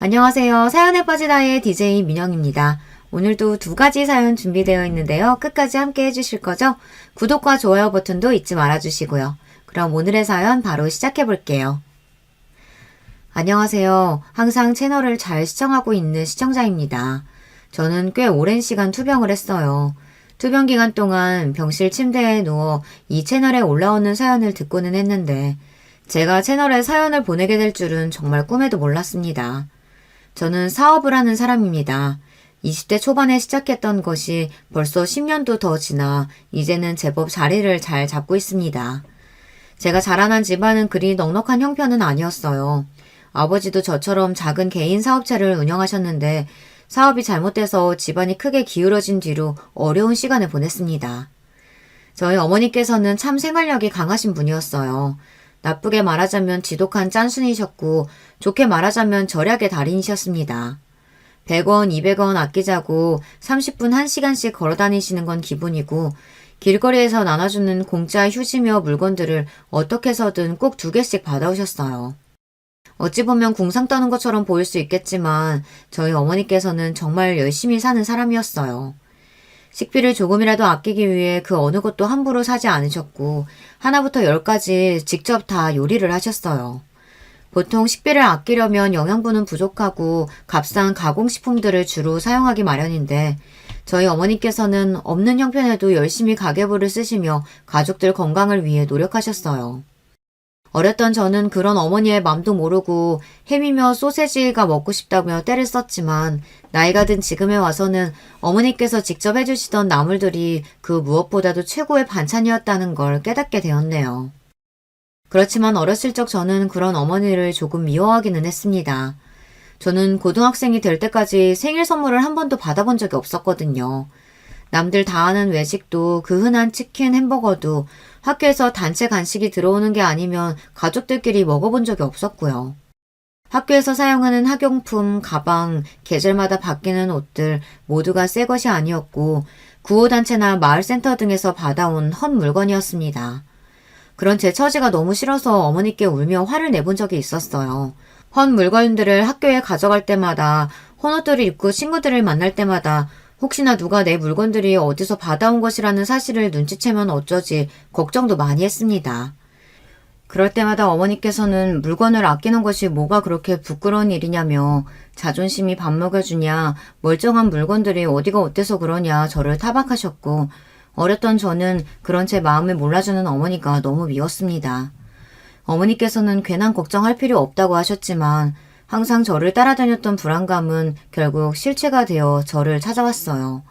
안녕하세요. 사연에 빠진 아이의 DJ 민영입니다. 오늘도 두 가지 사연 준비되어 있는데요. 끝까지 함께 해주실 거죠? 구독과 좋아요 버튼도 잊지 말아주시고요. 그럼 오늘의 사연 바로 시작해볼게요. 안녕하세요. 항상 채널을 잘 시청하고 있는 시청자입니다. 저는 꽤 오랜 시간 투병을 했어요. 투병 기간 동안 병실 침대에 누워 이 채널에 올라오는 사연을 듣고는 했는데 제가 채널에 사연을 보내게 될 줄은 정말 꿈에도 몰랐습니다. 저는 사업을 하는 사람입니다. 20대 초반에 시작했던 것이 벌써 10년도 더 지나 이제는 제법 자리를 잘 잡고 있습니다. 제가 자라난 집안은 그리 넉넉한 형편은 아니었어요. 아버지도 저처럼 작은 개인 사업체를 운영하셨는데 사업이 잘못돼서 집안이 크게 기울어진 뒤로 어려운 시간을 보냈습니다. 저희 어머니께서는 참 생활력이 강하신 분이었어요. 나쁘게 말하자면 지독한 짠순이셨고 좋게 말하자면 절약의 달인이셨습니다. 100원, 200원 아끼자고 30분 1시간씩 걸어다니시는 건 기본이고 길거리에서 나눠주는 공짜 휴지며 물건들을 어떻게 해서든 꼭 2개씩 받아오셨어요. 어찌 보면 궁상 떠는 것처럼 보일 수 있겠지만 저희 어머니께서는 정말 열심히 사는 사람이었어요. 식비를 조금이라도 아끼기 위해 그 어느 것도 함부로 사지 않으셨고 하나부터 10까지 직접 다 요리를 하셨어요. 보통 식비를 아끼려면 영양분은 부족하고 값싼 가공식품들을 주로 사용하기 마련인데 저희 어머니께서는 없는 형편에도 열심히 가계부를 쓰시며 가족들 건강을 위해 노력하셨어요. 어렸던 저는 그런 어머니의 맘도 모르고 햄이며 소세지가 먹고 싶다며 떼를 썼지만 나이가 든 지금에 와서는 어머니께서 직접 해주시던 나물들이 그 무엇보다도 최고의 반찬이었다는 걸 깨닫게 되었네요. 그렇지만 어렸을 적 저는 그런 어머니를 조금 미워하기는 했습니다. 저는 고등학생이 될 때까지 생일 선물을 한 번도 받아본 적이 없었거든요. 남들 다 아는 외식도 그 흔한 치킨, 햄버거도 학교에서 단체 간식이 들어오는 게 아니면 가족들끼리 먹어본 적이 없었고요. 학교에서 사용하는 학용품, 가방, 계절마다 바뀌는 옷들 모두가 새 것이 아니었고 구호단체나 마을센터 등에서 받아온 헛 물건이었습니다. 그런 제 처지가 너무 싫어서 어머니께 울며 화를 내본 적이 있었어요. 헛 물건들을 학교에 가져갈 때마다 헌옷들을 입고 친구들을 만날 때마다 혹시나 누가 내 물건들이 어디서 받아온 것이라는 사실을 눈치채면 어쩌지 걱정도 많이 했습니다. 그럴 때마다 어머니께서는 물건을 아끼는 것이 뭐가 그렇게 부끄러운 일이냐며 자존심이 밥 먹여주냐 멀쩡한 물건들이 어디가 어때서 그러냐 저를 타박하셨고 어렸던 저는 그런 제 마음을 몰라주는 어머니가 너무 미웠습니다. 어머니께서는 괜한 걱정할 필요 없다고 하셨지만 항상 저를 따라다녔던 불안감은 결국 실체가 되어 저를 찾아왔어요.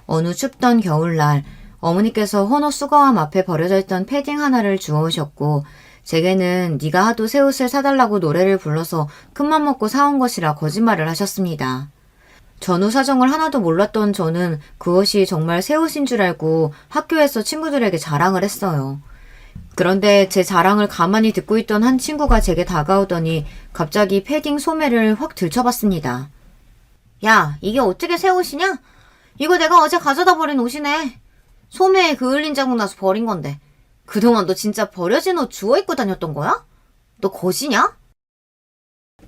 어느 춥던 겨울날 어머니께서 헌옷 수거함 앞에 버려져 있던 패딩 하나를 주워오셨고 제게는 네가 하도 새 옷을 사달라고 노래를 불러서 큰맘 먹고 사온 것이라 거짓말을 하셨습니다. 전후 사정을 하나도 몰랐던 저는 그것이 정말 새 옷인 줄 알고 학교에서 친구들에게 자랑을 했어요. 그런데 제 자랑을 가만히 듣고 있던 한 친구가 제게 다가오더니 갑자기 패딩 소매를 확 들춰봤습니다. 야, 이게 어떻게 새 옷이냐? 이거 내가 어제 가져다 버린 옷이네. 소매에 그을린 자국 나서 버린 건데. 그동안 너 진짜 버려진 옷 주워 입고 다녔던 거야? 너 거지냐?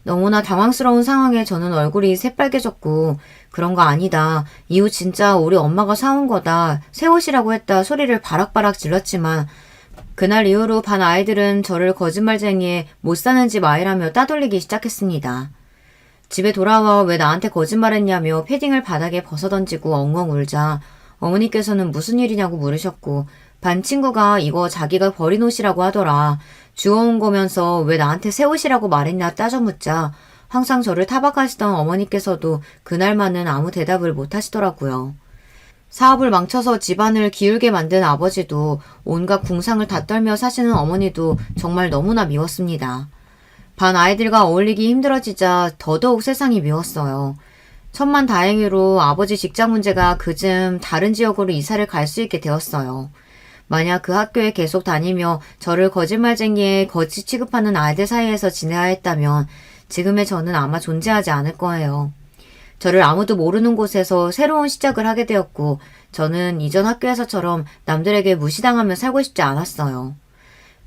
너무나 당황스러운 상황에 저는 얼굴이 새빨개졌고 그런 거 아니다. 이 옷 진짜 우리 엄마가 사온 거다. 새 옷이라고 했다 소리를 바락바락 질렀지만 그날 이후로 반 아이들은 저를 거짓말쟁이에 못 사는 집 아이라며 따돌리기 시작했습니다. 집에 돌아와 왜 나한테 거짓말했냐며 패딩을 바닥에 벗어던지고 엉엉 울자 어머니께서는 무슨 일이냐고 물으셨고 반 친구가 이거 자기가 버린 옷이라고 하더라. 주워온 거면서 왜 나한테 새 옷이라고 말했냐 따져 묻자 항상 저를 타박하시던 어머니께서도 그날만은 아무 대답을 못 하시더라고요. 사업을 망쳐서 집안을 기울게 만든 아버지도 온갖 궁상을 다 떨며 사시는 어머니도 정말 너무나 미웠습니다. 반 아이들과 어울리기 힘들어지자 더더욱 세상이 미웠어요. 천만다행히로 아버지 직장 문제가 그즘 다른 지역으로 이사를 갈 수 있게 되었어요. 만약 그 학교에 계속 다니며 저를 거짓말쟁이에 거짓 취급하는 아이들 사이에서 지내야 했다면 지금의 저는 아마 존재하지 않을 거예요. 저를 아무도 모르는 곳에서 새로운 시작을 하게 되었고 저는 이전 학교에서처럼 남들에게 무시당하며 살고 싶지 않았어요.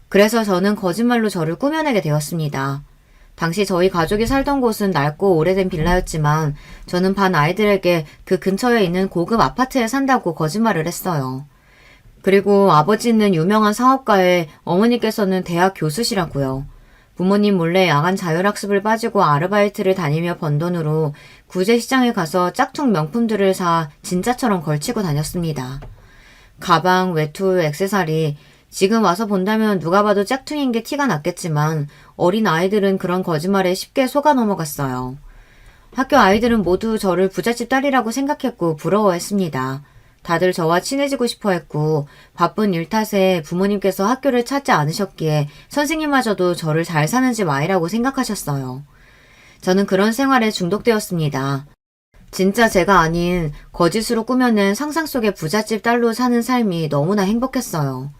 그래서 저는 거짓말로 저를 꾸며내게 되었습니다. 당시 저희 가족이 살던 곳은 낡고 오래된 빌라였지만 저는 반 아이들에게 그 근처에 있는 고급 아파트에 산다고 거짓말을 했어요. 그리고 아버지는 유명한 사업가에 어머니께서는 대학 교수시라고요. 부모님 몰래 야간 자율학습을 빠지고 아르바이트를 다니며 번 돈으로 구제시장에 가서 짝퉁 명품들을 사 진짜처럼 걸치고 다녔습니다. 가방, 외투, 액세서리, 지금 와서 본다면 누가 봐도 짝퉁인 게 티가 났겠지만 어린 아이들은 그런 거짓말에 쉽게 속아 넘어갔어요. 학교 아이들은 모두 저를 부잣집 딸이라고 생각했고 부러워했습니다. 다들 저와 친해지고 싶어 했고 바쁜 일 탓에 부모님께서 학교를 찾지 않으셨기에 선생님마저도 저를 잘 사는 집 아이라고 생각하셨어요. 저는 그런 생활에 중독되었습니다. 진짜 제가 아닌 거짓으로 꾸며낸 상상 속의 부잣집 딸로 사는 삶이 너무나 행복했어요.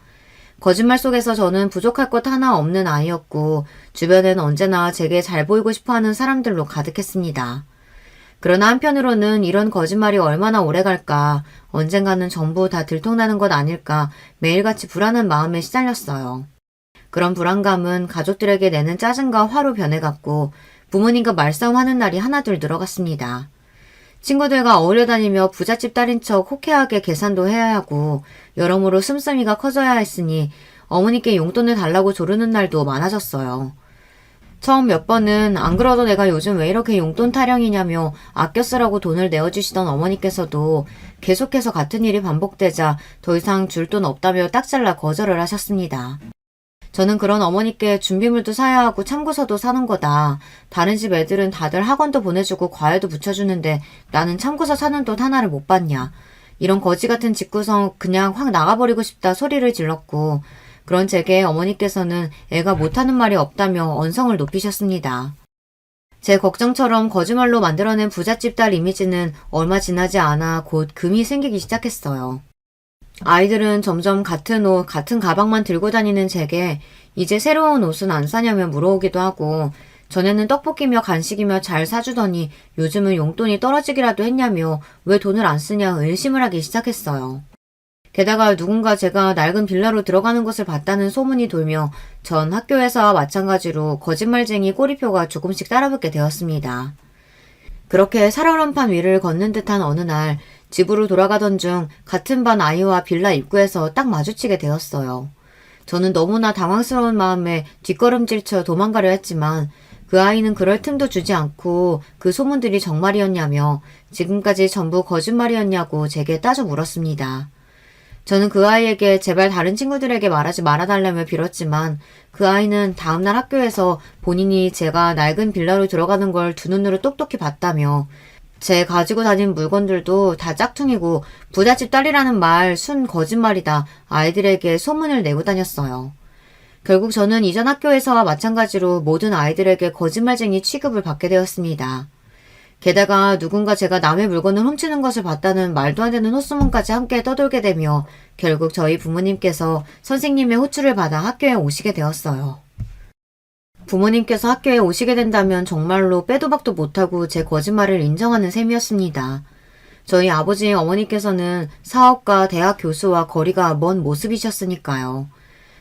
거짓말 속에서 저는 부족할 것 하나 없는 아이였고 주변엔 언제나 제게 잘 보이고 싶어하는 사람들로 가득했습니다. 그러나 한편으로는 이런 거짓말이 얼마나 오래 갈까, 언젠가는 전부 다 들통나는 것 아닐까 매일같이 불안한 마음에 시달렸어요. 그런 불안감은 가족들에게 내는 짜증과 화로 변해갔고 부모님과 말싸움하는 날이 하나둘 늘어갔습니다. 친구들과 어울려 다니며 부잣집 딸인 척 호쾌하게 계산도 해야 하고 여러모로 씀씀이가 커져야 했으니 어머니께 용돈을 달라고 조르는 날도 많아졌어요. 처음 몇 번은 안 그러도 내가 요즘 왜 이렇게 용돈 타령이냐며 아껴 쓰라고 돈을 내어주시던 어머니께서도 계속해서 같은 일이 반복되자 더 이상 줄 돈 없다며 딱 잘라 거절을 하셨습니다. 저는 그런 어머니께 준비물도 사야 하고 참고서도 사는 거다. 다른 집 애들은 다들 학원도 보내주고 과외도 붙여주는데 나는 참고서 사는 돈 하나를 못 받냐. 이런 거지 같은 집구성 그냥 확 나가버리고 싶다 소리를 질렀고 그런 제게 어머니께서는 애가 못하는 말이 없다며 언성을 높이셨습니다. 제 걱정처럼 거짓말로 만들어낸 부잣집 딸 이미지는 얼마 지나지 않아 곧 금이 생기기 시작했어요. 아이들은 점점 같은 옷, 같은 가방만 들고 다니는 제게 이제 새로운 옷은 안 사냐며 물어오기도 하고 전에는 떡볶이며 간식이며 잘 사주더니 요즘은 용돈이 떨어지기라도 했냐며 왜 돈을 안 쓰냐 의심을 하기 시작했어요. 게다가 누군가 제가 낡은 빌라로 들어가는 것을 봤다는 소문이 돌며 전 학교에서와 마찬가지로 거짓말쟁이 꼬리표가 조금씩 따라붙게 되었습니다. 그렇게 살얼음판 위를 걷는 듯한 어느 날 집으로 돌아가던 중 같은 반 아이와 빌라 입구에서 딱 마주치게 되었어요. 저는 너무나 당황스러운 마음에 뒷걸음질쳐 도망가려 했지만 그 아이는 그럴 틈도 주지 않고 그 소문들이 정말이었냐며 지금까지 전부 거짓말이었냐고 제게 따져 물었습니다. 저는 그 아이에게 제발 다른 친구들에게 말하지 말아달라며 빌었지만 그 아이는 다음날 학교에서 본인이 제가 낡은 빌라로 들어가는 걸 두 눈으로 똑똑히 봤다며 제 가지고 다닌 물건들도 다 짝퉁이고 부잣집 딸이라는 말 순 거짓말이다 아이들에게 소문을 내고 다녔어요. 결국 저는 이전 학교에서와 마찬가지로 모든 아이들에게 거짓말쟁이 취급을 받게 되었습니다. 게다가 누군가 제가 남의 물건을 훔치는 것을 봤다는 말도 안 되는 헛소문까지 함께 떠돌게 되며 결국 저희 부모님께서 선생님의 호출을 받아 학교에 오시게 되었어요. 부모님께서 학교에 오시게 된다면 정말로 빼도 박도 못하고 제 거짓말을 인정하는 셈이었습니다. 저희 아버지 어머니께서는 사업가 대학 교수와 거리가 먼 모습이셨으니까요.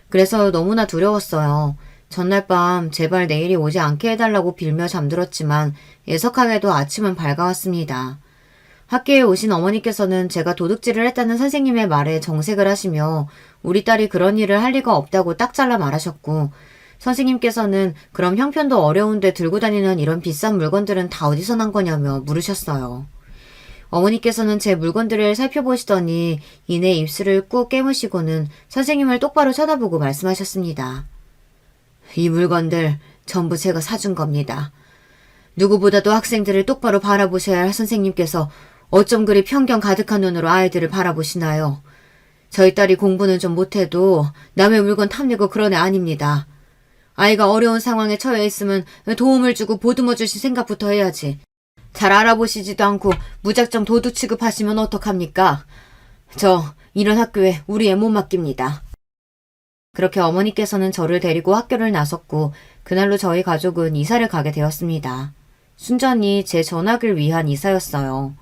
그래서 너무나 두려웠어요. 전날 밤 제발 내일이 오지 않게 해달라고 빌며 잠들었지만 예석하게도 아침은 밝아왔습니다. 학교에 오신 어머니께서는 제가 도둑질을 했다는 선생님의 말에 정색을 하시며 우리 딸이 그런 일을 할 리가 없다고 딱 잘라 말하셨고 선생님께서는 그럼 형편도 어려운데 들고 다니는 이런 비싼 물건들은 다 어디서 난 거냐며 물으셨어요. 어머니께서는 제 물건들을 살펴보시더니 이내 입술을 꾹 깨무시고는 선생님을 똑바로 쳐다보고 말씀하셨습니다. 이 물건들 전부 제가 사준 겁니다. 누구보다도 학생들을 똑바로 바라보셔야 할 선생님께서 어쩜 그리 편견 가득한 눈으로 아이들을 바라보시나요? 저희 딸이 공부는 좀 못해도 남의 물건 탐내고 그런 애 아닙니다. 아이가 어려운 상황에 처해 있으면 도움을 주고 보듬어 주실 생각부터 해야지. 잘 알아보시지도 않고 무작정 도둑 취급하시면 어떡합니까? 저 이런 학교에 우리 애 못 맡깁니다. 그렇게 어머니께서는 저를 데리고 학교를 나섰고 그날로 저희 가족은 이사를 가게 되었습니다. 순전히 제 전학을 위한 이사였어요.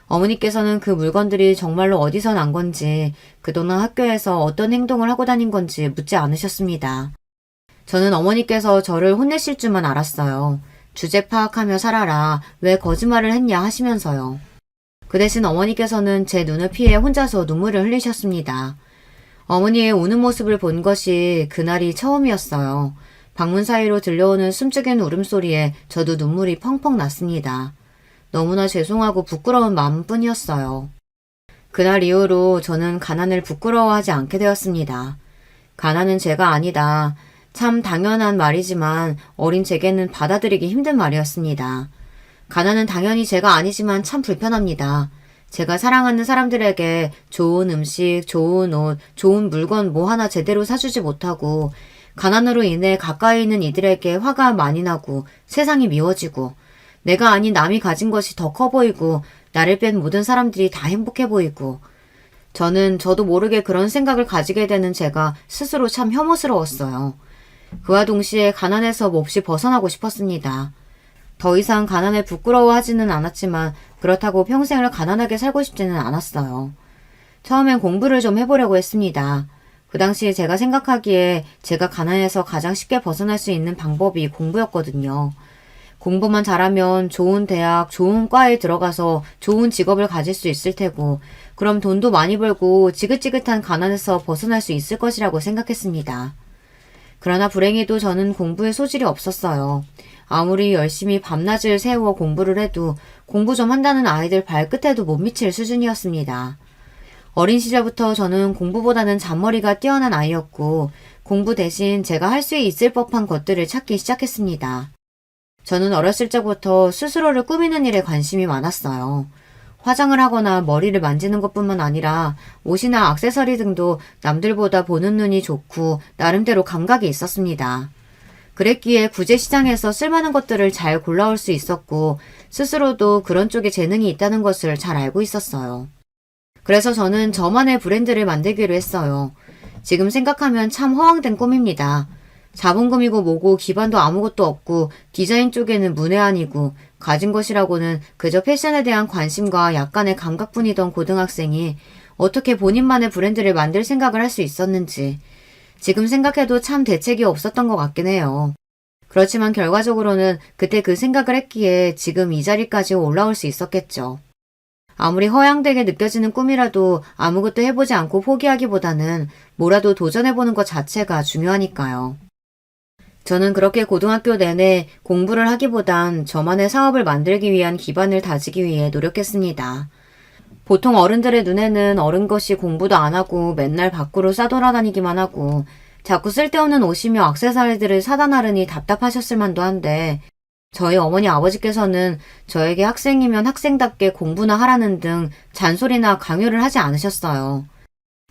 어머니께서는 그 물건들이 정말로 어디서 난 건지 그동안 학교에서 어떤 행동을 하고 다닌 건지 묻지 않으셨습니다. 저는 어머니께서 저를 혼내실 줄만 알았어요. 주제 파악하며 살아라. 왜 거짓말을 했냐 하시면서요. 그 대신 어머니께서는 제 눈을 피해 혼자서 눈물을 흘리셨습니다. 어머니의 우는 모습을 본 것이 그날이 처음이었어요. 방문 사이로 들려오는 숨죽이는 울음소리에 저도 눈물이 펑펑 났습니다. 너무나 죄송하고 부끄러운 마음뿐이었어요. 그날 이후로 저는 가난을 부끄러워하지 않게 되었습니다. 가난은 죄가 아니다. 참 당연한 말이지만 어린 제게는 받아들이기 힘든 말이었습니다. 가난은 당연히 죄가 아니지만 참 불편합니다. 제가 사랑하는 사람들에게 좋은 음식, 좋은 옷, 좋은 물건 뭐 하나 제대로 사주지 못하고 가난으로 인해 가까이 있는 이들에게 화가 많이 나고 세상이 미워지고 내가 아닌 남이 가진 것이 더 커 보이고 나를 뺀 모든 사람들이 다 행복해 보이고 저도 모르게 그런 생각을 가지게 되는 제가 스스로 참 혐오스러웠어요. 그와 동시에 가난에서 몹시 벗어나고 싶었습니다. 더 이상 가난을 부끄러워하지는 않았지만 그렇다고 평생을 가난하게 살고 싶지는 않았어요. 처음엔 공부를 좀 해보려고 했습니다. 그 당시에 제가 생각하기에 제가 가난에서 가장 쉽게 벗어날 수 있는 방법이 공부였거든요. 공부만 잘하면 좋은 대학, 좋은 과에 들어가서 좋은 직업을 가질 수 있을 테고 그럼 돈도 많이 벌고 지긋지긋한 가난에서 벗어날 수 있을 것이라고 생각했습니다. 그러나 불행히도 저는 공부에 소질이 없었어요. 아무리 열심히 밤낮을 새워 공부를 해도 공부 좀 한다는 아이들 발끝에도 못 미칠 수준이었습니다. 어린 시절부터 저는 공부보다는 잔머리가 뛰어난 아이였고 공부 대신 제가 할 수 있을 법한 것들을 찾기 시작했습니다. 저는 어렸을 적부터 스스로를 꾸미는 일에 관심이 많았어요. 화장을 하거나 머리를 만지는 것뿐만 아니라 옷이나 액세서리 등도 남들보다 보는 눈이 좋고 나름대로 감각이 있었습니다. 그랬기에 구제시장에서 쓸만한 것들을 잘 골라올 수 있었고 스스로도 그런 쪽에 재능이 있다는 것을 잘 알고 있었어요. 그래서 저는 저만의 브랜드를 만들기로 했어요. 지금 생각하면 참 허황된 꿈입니다. 자본금이고 뭐고 기반도 아무것도 없고 디자인 쪽에는 문외한이고 가진 것이라고는 그저 패션에 대한 관심과 약간의 감각뿐이던 고등학생이 어떻게 본인만의 브랜드를 만들 생각을 할 수 있었는지 지금 생각해도 참 대책이 없었던 것 같긴 해요. 그렇지만 결과적으로는 그때 그 생각을 했기에 지금 이 자리까지 올라올 수 있었겠죠. 아무리 허양되게 느껴지는 꿈이라도 아무것도 해보지 않고 포기하기보다는 뭐라도 도전해보는 것 자체가 중요하니까요. 저는 그렇게 고등학교 내내 공부를 하기보단 저만의 사업을 만들기 위한 기반을 다지기 위해 노력했습니다. 보통 어른들의 눈에는 어른 것이 공부도 안 하고 맨날 밖으로 싸돌아다니기만 하고 자꾸 쓸데없는 옷이며 액세서리들을 사다 나르니 답답하셨을 만도 한데 저희 어머니 아버지께서는 저에게 학생이면 학생답게 공부나 하라는 등 잔소리나 강요를 하지 않으셨어요.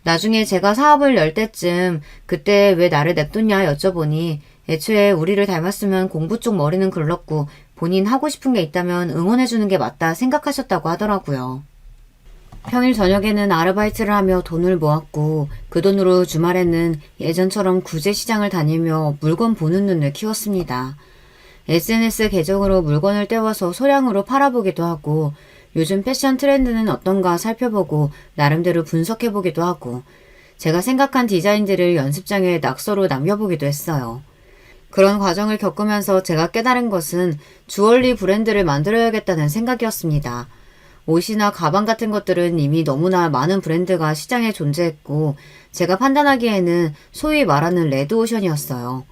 나중에 제가 사업을 열 때쯤 그때 왜 나를 냅뒀냐 여쭤보니 애초에 우리를 닮았으면 공부 쪽 머리는 글렀고 본인 하고 싶은 게 있다면 응원해주는 게 맞다 생각하셨다고 하더라고요. 평일 저녁에는 아르바이트를 하며 돈을 모았고 그 돈으로 주말에는 예전처럼 구제시장을 다니며 물건 보는 눈을 키웠습니다. SNS 계정으로 물건을 떼워서 소량으로 팔아보기도 하고 요즘 패션 트렌드는 어떤가 살펴보고 나름대로 분석해보기도 하고 제가 생각한 디자인들을 연습장에 낙서로 남겨보기도 했어요. 그런 과정을 겪으면서 제가 깨달은 것은 주얼리 브랜드를 만들어야겠다는 생각이었습니다. 옷이나 가방 같은 것들은 이미 너무나 많은 브랜드가 시장에 존재했고 제가 판단하기에는 소위 말하는 레드오션이었어요.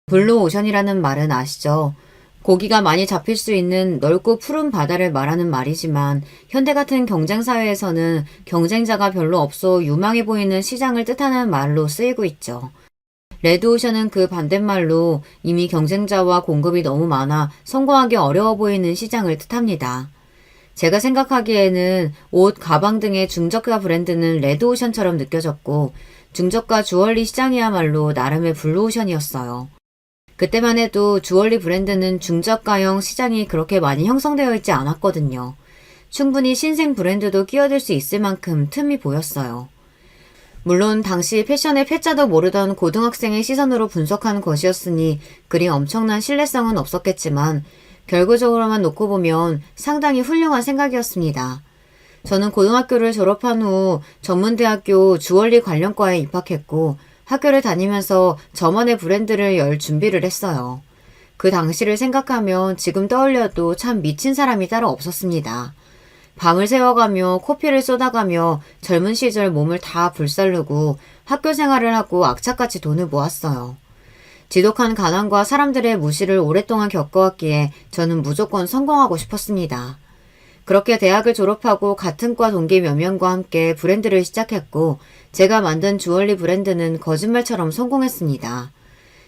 블루오션이라는 말은 아시죠? 고기가 많이 잡힐 수 있는 넓고 푸른 바다를 말하는 말이지만 현대 같은 경쟁사회에서는 경쟁자가 별로 없어 유망해 보이는 시장을 뜻하는 말로 쓰이고 있죠. 레드오션은 그 반대말로 이미 경쟁자와 공급이 너무 많아 성공하기 어려워 보이는 시장을 뜻합니다. 제가 생각하기에는 옷, 가방 등의 중저가 브랜드는 레드오션처럼 느껴졌고 중저가 주얼리 시장이야말로 나름의 블루오션이었어요. 그때만 해도 주얼리 브랜드는 중저가형 시장이 그렇게 많이 형성되어 있지 않았거든요. 충분히 신생 브랜드도 끼어들 수 있을 만큼 틈이 보였어요. 물론 당시 패션의 패자도 모르던 고등학생의 시선으로 분석한 것이었으니 그리 엄청난 신뢰성은 없었겠지만 결과적으로만 놓고 보면 상당히 훌륭한 생각이었습니다. 저는 고등학교를 졸업한 후 전문대학교 주얼리 관련과에 입학했고 학교를 다니면서 저만의 브랜드를 열 준비를 했어요. 그 당시를 생각하면 지금 떠올려도 참 미친 사람이 따로 없었습니다. 밤을 새워가며 코피를 쏟아가며 젊은 시절 몸을 다 불살르고 학교 생활을 하고 악착같이 돈을 모았어요. 지독한 가난과 사람들의 무시를 오랫동안 겪어왔기에 저는 무조건 성공하고 싶었습니다. 그렇게 대학을 졸업하고 같은 과 동기 몇 명과 함께 브랜드를 시작했고 제가 만든 주얼리 브랜드는 거짓말처럼 성공했습니다.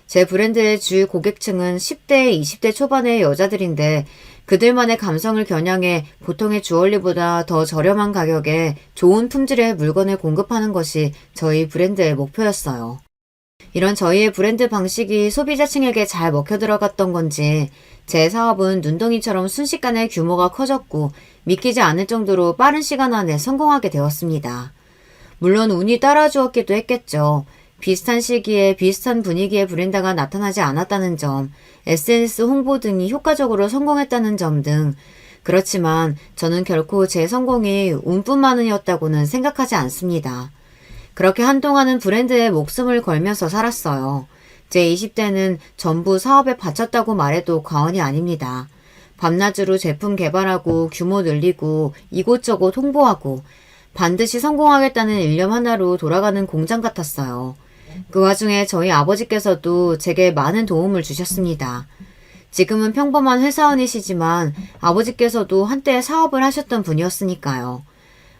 제 브랜드의 주 고객층은 10대, 20대 초반의 여자들인데 그들만의 감성을 겨냥해 보통의 주얼리보다 더 저렴한 가격에 좋은 품질의 물건을 공급하는 것이 저희 브랜드의 목표였어요. 이런 저희의 브랜드 방식이 소비자층에게 잘 먹혀 들어갔던 건지 제 사업은 눈덩이처럼 순식간에 규모가 커졌고 믿기지 않을 정도로 빠른 시간 안에 성공하게 되었습니다. 물론 운이 따라주었기도 했겠죠. 비슷한 시기에 비슷한 분위기의 브랜드가 나타나지 않았다는 점, SNS 홍보 등이 효과적으로 성공했다는 점 등 그렇지만 저는 결코 제 성공이 운뿐만이었다고는 생각하지 않습니다. 그렇게 한동안은 브랜드에 목숨을 걸면서 살았어요. 제 20대는 전부 사업에 바쳤다고 말해도 과언이 아닙니다. 밤낮으로 제품 개발하고 규모 늘리고 이곳저곳 홍보하고 반드시 성공하겠다는 일념 하나로 돌아가는 공장 같았어요. 그 와중에 저희 아버지께서도 제게 많은 도움을 주셨습니다. 지금은 평범한 회사원이시지만 아버지께서도 한때 사업을 하셨던 분이었으니까요.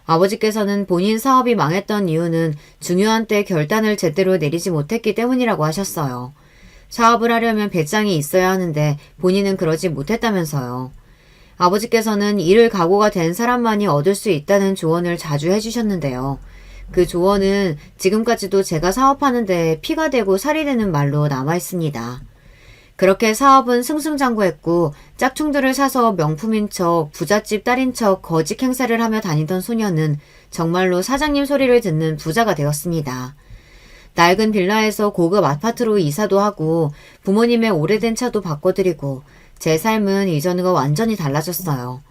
아버지께서는 본인 사업이 망했던 이유는 중요한 때 결단을 제대로 내리지 못했기 때문이라고 하셨어요. 사업을 하려면 배짱이 있어야 하는데 본인은 그러지 못했다면서요. 아버지께서는 이를 각오가 된 사람만이 얻을 수 있다는 조언을 자주 해주셨는데요. 그 조언은 지금까지도 제가 사업하는 데 피가 되고 살이 되는 말로 남아있습니다. 그렇게 사업은 승승장구했고 짝퉁들을 사서 명품인 척, 부잣집 딸인 척 거짓 행세를 하며 다니던 소녀는 정말로 사장님 소리를 듣는 부자가 되었습니다. 낡은 빌라에서 고급 아파트로 이사도 하고 부모님의 오래된 차도 바꿔드리고 제 삶은 이전과 완전히 달라졌어요.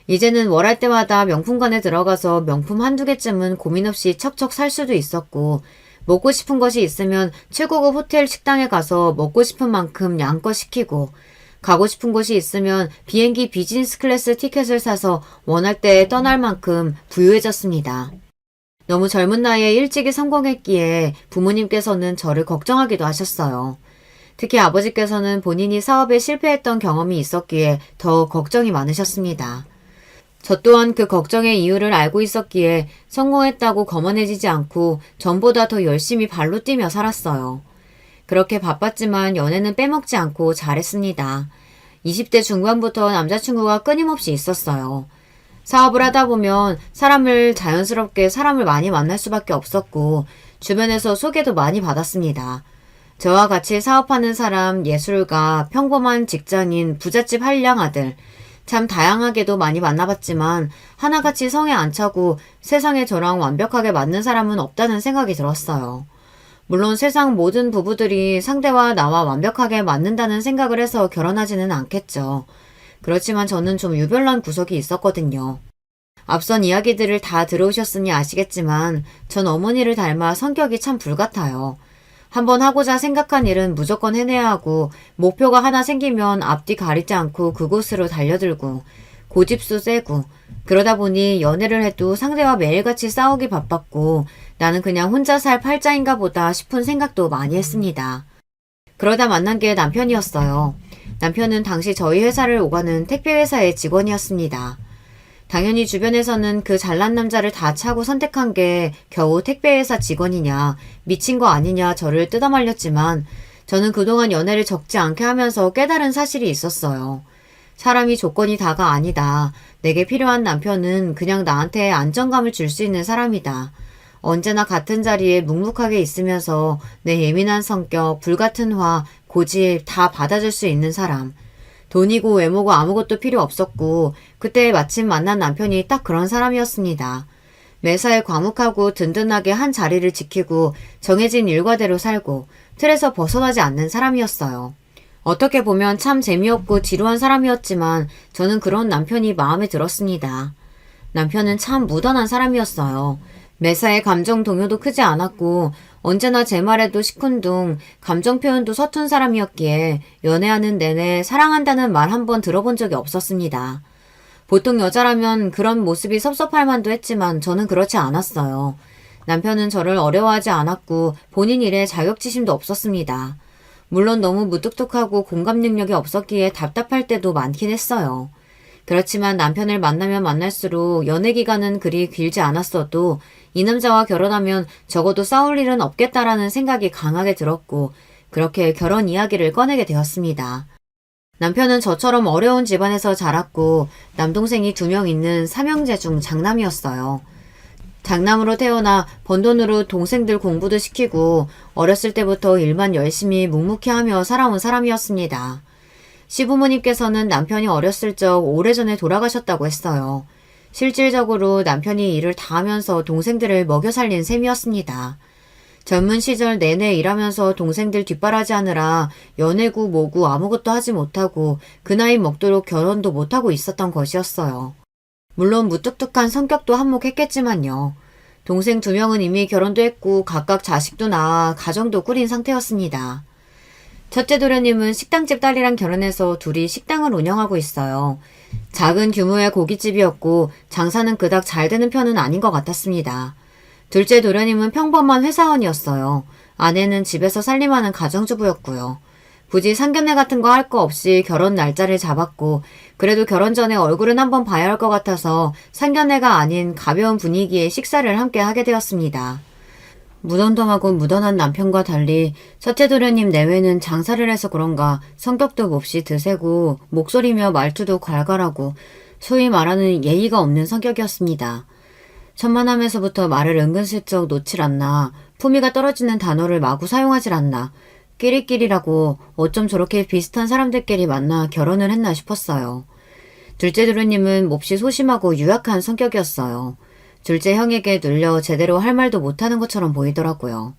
이제는 월할 때마다 명품관에 들어가서 명품 한두 개쯤은 고민 없이 척척 살 수도 있었고 먹고 싶은 것이 있으면 최고급 호텔 식당에 가서 먹고 싶은 만큼 양껏 시키고 가고 싶은 곳이 있으면 비행기 비즈니스 클래스 티켓을 사서 원할 때 떠날 만큼 부유해졌습니다. 너무 젊은 나이에 일찍이 성공했기에 부모님께서는 저를 걱정하기도 하셨어요. 특히 아버지께서는 본인이 사업에 실패했던 경험이 있었기에 더 걱정이 많으셨습니다. 저 또한 그 걱정의 이유를 알고 있었기에 성공했다고 거만해지지 않고 전보다 더 열심히 발로 뛰며 살았어요. 그렇게 바빴지만 연애는 빼먹지 않고 잘했습니다. 20대 중반부터 남자친구가 끊임없이 있었어요. 사업을 하다 보면 자연스럽게 사람을 많이 만날 수밖에 없었고 주변에서 소개도 많이 받았습니다. 저와 같이 사업하는 사람, 예술가, 평범한 직장인, 부잣집 한량 아들 참 다양하게도 많이 만나봤지만 하나같이 성에 안 차고 세상에 저랑 완벽하게 맞는 사람은 없다는 생각이 들었어요. 물론 세상 모든 부부들이 상대와 나와 완벽하게 맞는다는 생각을 해서 결혼하지는 않겠죠. 그렇지만 저는 좀 유별난 구석이 있었거든요. 앞선 이야기들을 다 들어오셨으니 아시겠지만 전 어머니를 닮아 성격이 참 불같아요. 한번 하고자 생각한 일은 무조건 해내야 하고 목표가 하나 생기면 앞뒤 가리지 않고 그곳으로 달려들고 고집수 세고 그러다 보니 연애를 해도 상대와 매일같이 싸우기 바빴고 나는 그냥 혼자 살 팔자인가 보다 싶은 생각도 많이 했습니다. 그러다 만난 게 남편이었어요. 남편은 당시 저희 회사를 오가는 택배회사의 직원이었습니다. 당연히 주변에서는 그 잘난 남자를 다 차고 선택한 게 겨우 택배회사 직원이냐, 미친 거 아니냐 저를 뜯어말렸지만 저는 그동안 연애를 적지 않게 하면서 깨달은 사실이 있었어요. 사람이 조건이 다가 아니다. 내게 필요한 남편은 그냥 나한테 안정감을 줄 수 있는 사람이다. 언제나 같은 자리에 묵묵하게 있으면서 내 예민한 성격, 불같은 화, 고집 다 받아줄 수 있는 사람. 돈이고 외모고 아무것도 필요 없었고 그때 마침 만난 남편이 딱 그런 사람이었습니다. 매사에 과묵하고 든든하게 한 자리를 지키고 정해진 일과대로 살고 틀에서 벗어나지 않는 사람이었어요. 어떻게 보면 참 재미없고 지루한 사람이었지만 저는 그런 남편이 마음에 들었습니다. 남편은 참 무던한 사람이었어요. 매사에 감정 동요도 크지 않았고 언제나 제 말에도 시큰둥, 감정 표현도 서툰 사람이었기에 연애하는 내내 사랑한다는 말 한 번 들어본 적이 없었습니다. 보통 여자라면 그런 모습이 섭섭할 만도 했지만 저는 그렇지 않았어요. 남편은 저를 어려워하지 않았고 본인 일에 자격지심도 없었습니다. 물론 너무 무뚝뚝하고 공감 능력이 없었기에 답답할 때도 많긴 했어요. 그렇지만 남편을 만나면 만날수록 연애 기간은 그리 길지 않았어도 이 남자와 결혼하면 적어도 싸울 일은 없겠다라는 생각이 강하게 들었고 그렇게 결혼 이야기를 꺼내게 되었습니다. 남편은 저처럼 어려운 집안에서 자랐고 남동생이 2명 있는 삼형제 중 장남이었어요. 장남으로 태어나 번 돈으로 동생들 공부도 시키고 어렸을 때부터 일만 열심히 묵묵히 하며 살아온 사람이었습니다. 시부모님께서는 남편이 어렸을 적 오래전에 돌아가셨다고 했어요. 실질적으로 남편이 일을 다 하면서 동생들을 먹여 살린 셈이었습니다. 젊은 시절 내내 일하면서 동생들 뒷바라지하느라 연애구 뭐구 아무것도 하지 못하고 그 나이 먹도록 결혼도 못하고 있었던 것이었어요. 물론 무뚝뚝한 성격도 한몫했겠지만요. 동생 2명은 이미 결혼도 했고 각각 자식도 낳아 가정도 꾸린 상태였습니다. 첫째 도련님은 식당집 딸이랑 결혼해서 둘이 식당을 운영하고 있어요. 작은 규모의 고깃집이었고 장사는 그닥 잘 되는 편은 아닌 것 같았습니다. 둘째 도련님은 평범한 회사원이었어요. 아내는 집에서 살림하는 가정주부였고요. 굳이 상견례 같은 거 할 거 없이 결혼 날짜를 잡았고 그래도 결혼 전에 얼굴은 한번 봐야 할 것 같아서 상견례가 아닌 가벼운 분위기의 식사를 함께 하게 되었습니다. 무덤덤하고 무던한 남편과 달리 첫째 도련님 내외는 장사를 해서 그런가 성격도 몹시 드세고 목소리며 말투도 괄괄하고 소위 말하는 예의가 없는 성격이었습니다. 천만함에서부터 말을 은근슬쩍 놓질 않나, 품위가 떨어지는 단어를 마구 사용하질 않나, 끼리끼리라고 어쩜 저렇게 비슷한 사람들끼리 만나 결혼을 했나 싶었어요. 둘째 도련님은 몹시 소심하고 유약한 성격이었어요. 둘째 형에게 눌려 제대로 할 말도 못하는 것처럼 보이더라고요.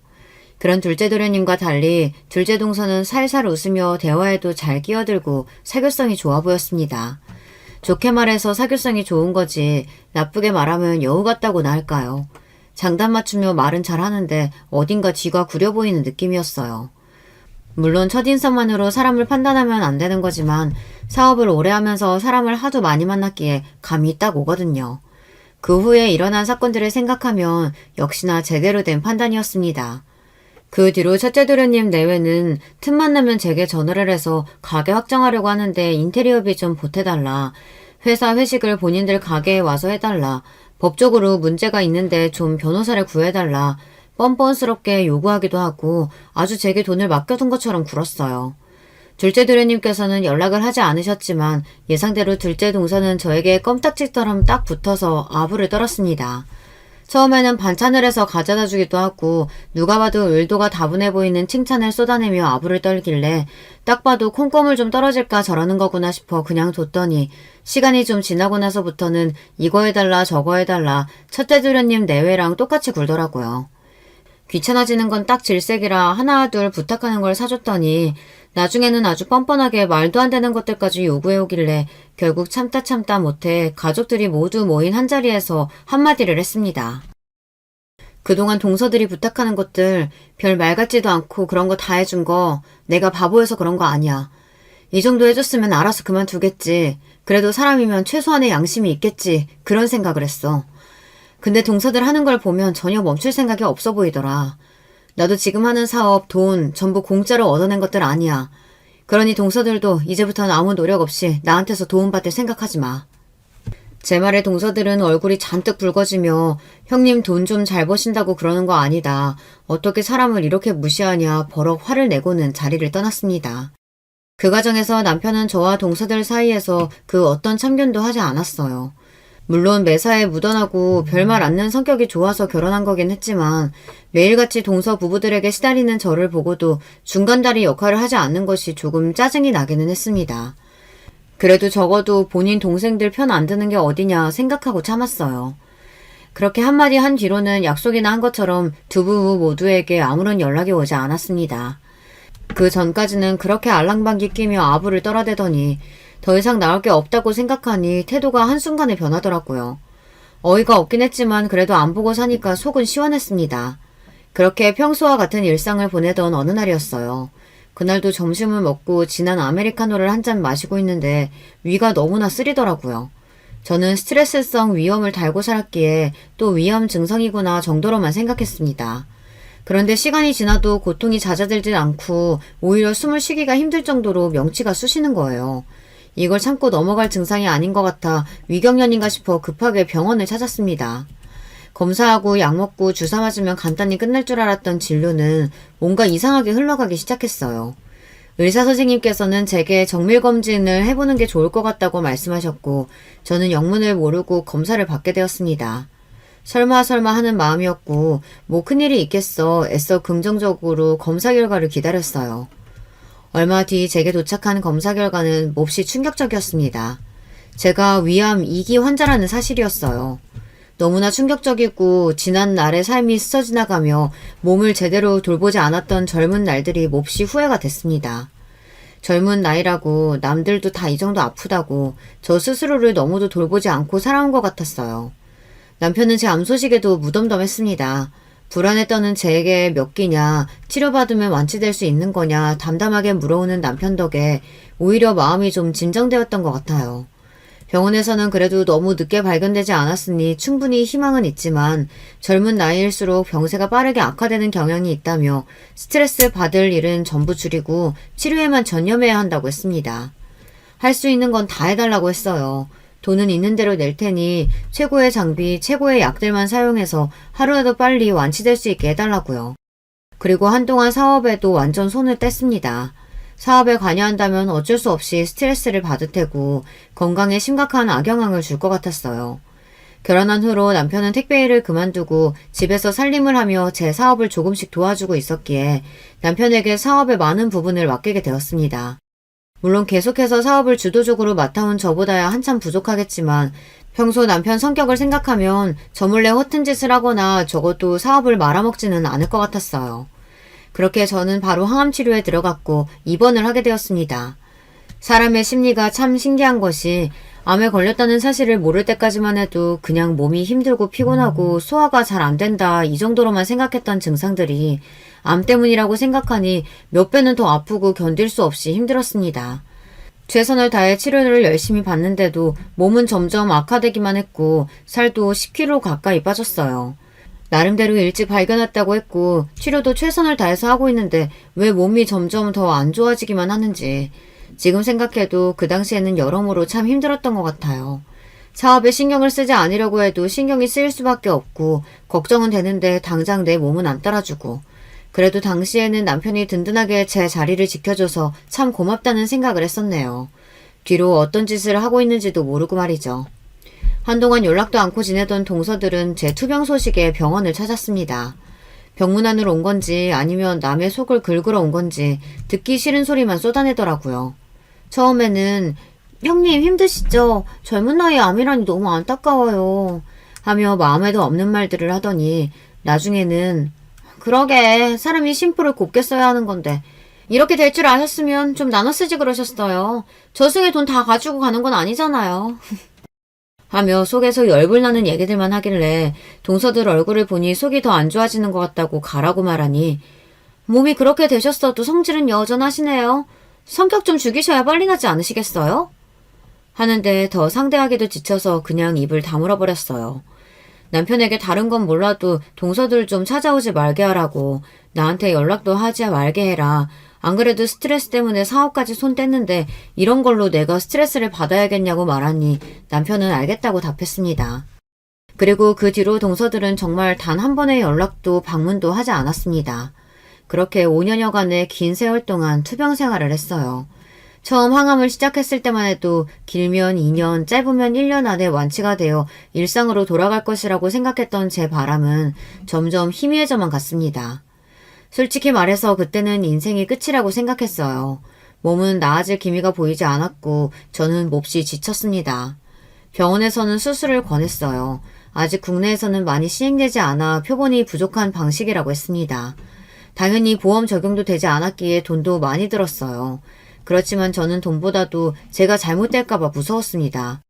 그런 둘째 도련님과 달리 둘째 동서는 살살 웃으며 대화에도 잘 끼어들고 사교성이 좋아 보였습니다. 좋게 말해서 사교성이 좋은 거지 나쁘게 말하면 여우 같다고나 할까요? 장단 맞추며 말은 잘하는데 어딘가 뒤가 구려 보이는 느낌이었어요. 물론 첫인상만으로 사람을 판단하면 안 되는 거지만 사업을 오래 하면서 사람을 하도 많이 만났기에 감이 딱 오거든요. 그 후에 일어난 사건들을 생각하면 역시나 제대로 된 판단이었습니다. 그 뒤로 첫째 도련님 내외는 틈만 나면 제게 전화를 해서 가게 확장하려고 하는데 인테리어비 좀 보태달라. 회사 회식을 본인들 가게에 와서 해달라. 법적으로 문제가 있는데 좀 변호사를 구해달라. 뻔뻔스럽게 요구하기도 하고 아주 제게 돈을 맡겨둔 것처럼 굴었어요. 둘째 도련님께서는 연락을 하지 않으셨지만 예상대로 둘째 동서는 저에게 껌딱지처럼 딱 붙어서 아부를 떨었습니다. 처음에는 반찬을 해서 가져다 주기도 하고 누가 봐도 의도가 다분해 보이는 칭찬을 쏟아내며 아부를 떨길래 딱 봐도 콩고물 좀 떨어질까 저러는 거구나 싶어 그냥 뒀더니 시간이 좀 지나고 나서부터는 이거 해달라 저거 해달라 첫째 도련님 내외랑 똑같이 굴더라고요. 귀찮아지는 건 딱 질색이라 하나 둘 부탁하는 걸 사줬더니 나중에는 아주 뻔뻔하게 말도 안 되는 것들까지 요구해오길래 결국 참다 못해 가족들이 모두 모인 한자리에서 한마디를 했습니다. 그동안 동서들이 부탁하는 것들 별 말 같지도 않고 그런 거 다 해준 거 내가 바보여서 그런 거 아니야. 이 정도 해줬으면 알아서 그만두겠지. 그래도 사람이면 최소한의 양심이 있겠지. 그런 생각을 했어. 근데 동서들 하는 걸 보면 전혀 멈출 생각이 없어 보이더라. 나도 지금 하는 사업, 돈 전부 공짜로 얻어낸 것들 아니야. 그러니 동서들도 이제부터는 아무 노력 없이 나한테서 도움받을 생각하지 마. 제 말에 동서들은 얼굴이 잔뜩 붉어지며 형님 돈 좀 잘 버신다고 그러는 거 아니다. 어떻게 사람을 이렇게 무시하냐 버럭 화를 내고는 자리를 떠났습니다. 그 과정에서 남편은 저와 동서들 사이에서 그 어떤 참견도 하지 않았어요. 물론 매사에 무던하고 별말 않는 성격이 좋아서 결혼한 거긴 했지만 매일같이 동서 부부들에게 시달리는 저를 보고도 중간다리 역할을 하지 않는 것이 조금 짜증이 나기는 했습니다. 그래도 적어도 본인 동생들 편 안 드는 게 어디냐 생각하고 참았어요. 그렇게 한마디 한 뒤로는 약속이나 한 것처럼 두 부부 모두에게 아무런 연락이 오지 않았습니다. 그 전까지는 그렇게 알랑방귀 끼며 아부를 떨어대더니 더 이상 나올 게 없다고 생각하니 태도가 한순간에 변하더라고요. 어이가 없긴 했지만 그래도 안 보고 사니까 속은 시원했습니다. 그렇게 평소와 같은 일상을 보내던 어느 날이었어요. 그날도 점심을 먹고 진한 아메리카노를 한 잔 마시고 있는데 위가 너무나 쓰리더라고요. 저는 스트레스성 위염을 달고 살았기에 또 위염 증상이구나 정도로만 생각했습니다. 그런데 시간이 지나도 고통이 잦아들질 않고 오히려 숨을 쉬기가 힘들 정도로 명치가 쑤시는 거예요. 이걸 참고 넘어갈 증상이 아닌 것 같아 위경련인가 싶어 급하게 병원을 찾았습니다. 검사하고 약 먹고 주사 맞으면 간단히 끝날 줄 알았던 진료는 뭔가 이상하게 흘러가기 시작했어요. 의사 선생님께서는 제게 정밀검진을 해보는 게 좋을 것 같다고 말씀하셨고 저는 영문을 모르고 검사를 받게 되었습니다. 설마 하는 마음이었고 뭐 큰일이 있겠어 애써 긍정적으로 검사 결과를 기다렸어요. 얼마 뒤 제게 도착한 검사 결과는 몹시 충격적이었습니다. 제가 위암 2기 환자라는 사실이었어요. 너무나 충격적이고 지난 날의 삶이 스쳐 지나가며 몸을 제대로 돌보지 않았던 젊은 날들이 몹시 후회가 됐습니다. 젊은 나이라고 남들도 다 이 정도 아프다고 저 스스로를 너무도 돌보지 않고 살아온 것 같았어요. 남편은 제 암 소식에도 무덤덤했습니다. 불안에 떠는 제게 몇 끼냐, 치료받으면 완치될 수 있는 거냐 담담하게 물어오는 남편 덕에 오히려 마음이 좀 진정되었던 것 같아요. 병원에서는 그래도 너무 늦게 발견되지 않았으니 충분히 희망은 있지만 젊은 나이일수록 병세가 빠르게 악화되는 경향이 있다며 스트레스 받을 일은 전부 줄이고 치료에만 전념해야 한다고 했습니다. 할 수 있는 건 다 해달라고 했어요. 돈은 있는 대로 낼 테니 최고의 장비, 최고의 약들만 사용해서 하루라도 빨리 완치될 수 있게 해달라고요. 그리고 한동안 사업에도 완전 손을 뗐습니다. 사업에 관여한다면 어쩔 수 없이 스트레스를 받을 테고 건강에 심각한 악영향을 줄 것 같았어요. 결혼한 후로 남편은 택배 일을 그만두고 집에서 살림을 하며 제 사업을 조금씩 도와주고 있었기에 남편에게 사업의 많은 부분을 맡기게 되었습니다. 물론 계속해서 사업을 주도적으로 맡아온 저보다야 한참 부족하겠지만 평소 남편 성격을 생각하면 저 몰래 허튼 짓을 하거나 적어도 사업을 말아먹지는 않을 것 같았어요. 그렇게 저는 바로 항암치료에 들어갔고 입원을 하게 되었습니다. 사람의 심리가 참 신기한 것이 암에 걸렸다는 사실을 모를 때까지만 해도 그냥 몸이 힘들고 피곤하고 소화가 잘 안 된다 이 정도로만 생각했던 증상들이 암 때문이라고 생각하니 몇 배는 더 아프고 견딜 수 없이 힘들었습니다. 최선을 다해 치료를 열심히 받는데도 몸은 점점 악화되기만 했고 살도 10kg 가까이 빠졌어요. 나름대로 일찍 발견했다고 했고 치료도 최선을 다해서 하고 있는데 왜 몸이 점점 더 안 좋아지기만 하는지 지금 생각해도 그 당시에는 여러모로 참 힘들었던 것 같아요. 사업에 신경을 쓰지 않으려고 해도 신경이 쓰일 수밖에 없고 걱정은 되는데 당장 내 몸은 안 따라주고 그래도 당시에는 남편이 든든하게 제 자리를 지켜줘서 참 고맙다는 생각을 했었네요. 뒤로 어떤 짓을 하고 있는지도 모르고 말이죠. 한동안 연락도 않고 지내던 동서들은 제 투병 소식에 병원을 찾았습니다. 병문안으로 온 건지 아니면 남의 속을 긁으러 온 건지 듣기 싫은 소리만 쏟아내더라고요. 처음에는 형님 힘드시죠? 젊은 나이에 암이라니 너무 안타까워요. 하며 마음에도 없는 말들을 하더니 나중에는 그러게 사람이 심플을 곱게 써야 하는 건데 이렇게 될 줄 아셨으면 좀 나눠 쓰지 그러셨어요. 저승에 돈 다 가지고 가는 건 아니잖아요. 하며 속에서 열불나는 얘기들만 하길래 동서들 얼굴을 보니 속이 더 안 좋아지는 것 같다고 가라고 말하니 몸이 그렇게 되셨어도 성질은 여전하시네요. 성격 좀 죽이셔야 빨리 나지 않으시겠어요? 하는데 더 상대하기도 지쳐서 그냥 입을 다물어 버렸어요. 남편에게 다른 건 몰라도 동서들 좀 찾아오지 말게 하라고 나한테 연락도 하지 말게 해라. 안 그래도 스트레스 때문에 사업까지 손 뗐는데 이런 걸로 내가 스트레스를 받아야겠냐고 말하니 남편은 알겠다고 답했습니다. 그리고 그 뒤로 동서들은 정말 단 한 번의 연락도 방문도 하지 않았습니다. 그렇게 5년여간의 긴 세월 동안 투병 생활을 했어요. 처음 항암을 시작했을 때만 해도 길면 2년, 짧으면 1년 안에 완치가 되어 일상으로 돌아갈 것이라고 생각했던 제 바람은 점점 희미해져만 갔습니다. 솔직히 말해서 그때는 인생이 끝이라고 생각했어요. 몸은 나아질 기미가 보이지 않았고 저는 몹시 지쳤습니다. 병원에서는 수술을 권했어요. 아직 국내에서는 많이 시행되지 않아 표본이 부족한 방식이라고 했습니다. 당연히 보험 적용도 되지 않았기에 돈도 많이 들었어요. 그렇지만 저는 돈보다도 제가 잘못될까봐 무서웠습니다.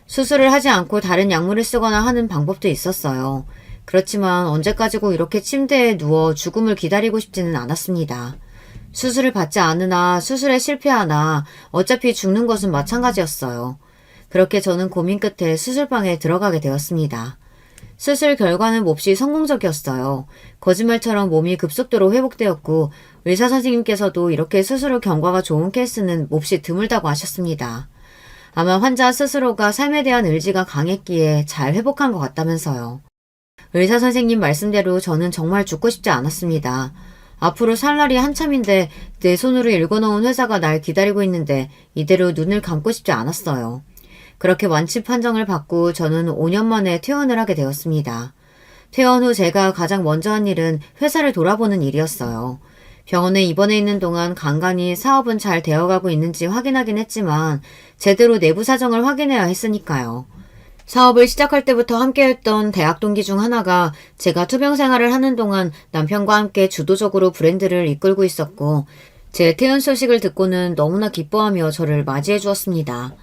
수술을 하지 않고 다른 약물을 쓰거나 하는 방법도 있었어요. 그렇지만 언제까지고 이렇게 침대에 누워 죽음을 기다리고 싶지는 않았습니다. 수술을 받지 않으나 수술에 실패하나 어차피 죽는 것은 마찬가지였어요. 그렇게 저는 고민 끝에 수술방에 들어가게 되었습니다. 수술 결과는 몹시 성공적이었어요. 거짓말처럼 몸이 급속도로 회복되었고 의사 선생님께서도 이렇게 수술 경과가 좋은 케이스는 몹시 드물다고 하셨습니다. 아마 환자 스스로가 삶에 대한 의지가 강했기에 잘 회복한 것 같다면서요. 의사 선생님 말씀대로 저는 정말 죽고 싶지 않았습니다. 앞으로 살 날이 한참인데 내 손으로 일궈놓은 회사가 날 기다리고 있는데 이대로 눈을 감고 싶지 않았어요. 그렇게 완치 판정을 받고 저는 5년 만에 퇴원을 하게 되었습니다. 퇴원 후 제가 가장 먼저 한 일은 회사를 돌아보는 일이었어요. 병원에 입원해 있는 동안 간간히 사업은 잘 되어가고 있는지 확인하긴 했지만 제대로 내부 사정을 확인해야 했으니까요. 사업을 시작할 때부터 함께했던 대학 동기 중 하나가 제가 투병 생활을 하는 동안 남편과 함께 주도적으로 브랜드를 이끌고 있었고 제 퇴원 소식을 듣고는 너무나 기뻐하며 저를 맞이해 주었습니다.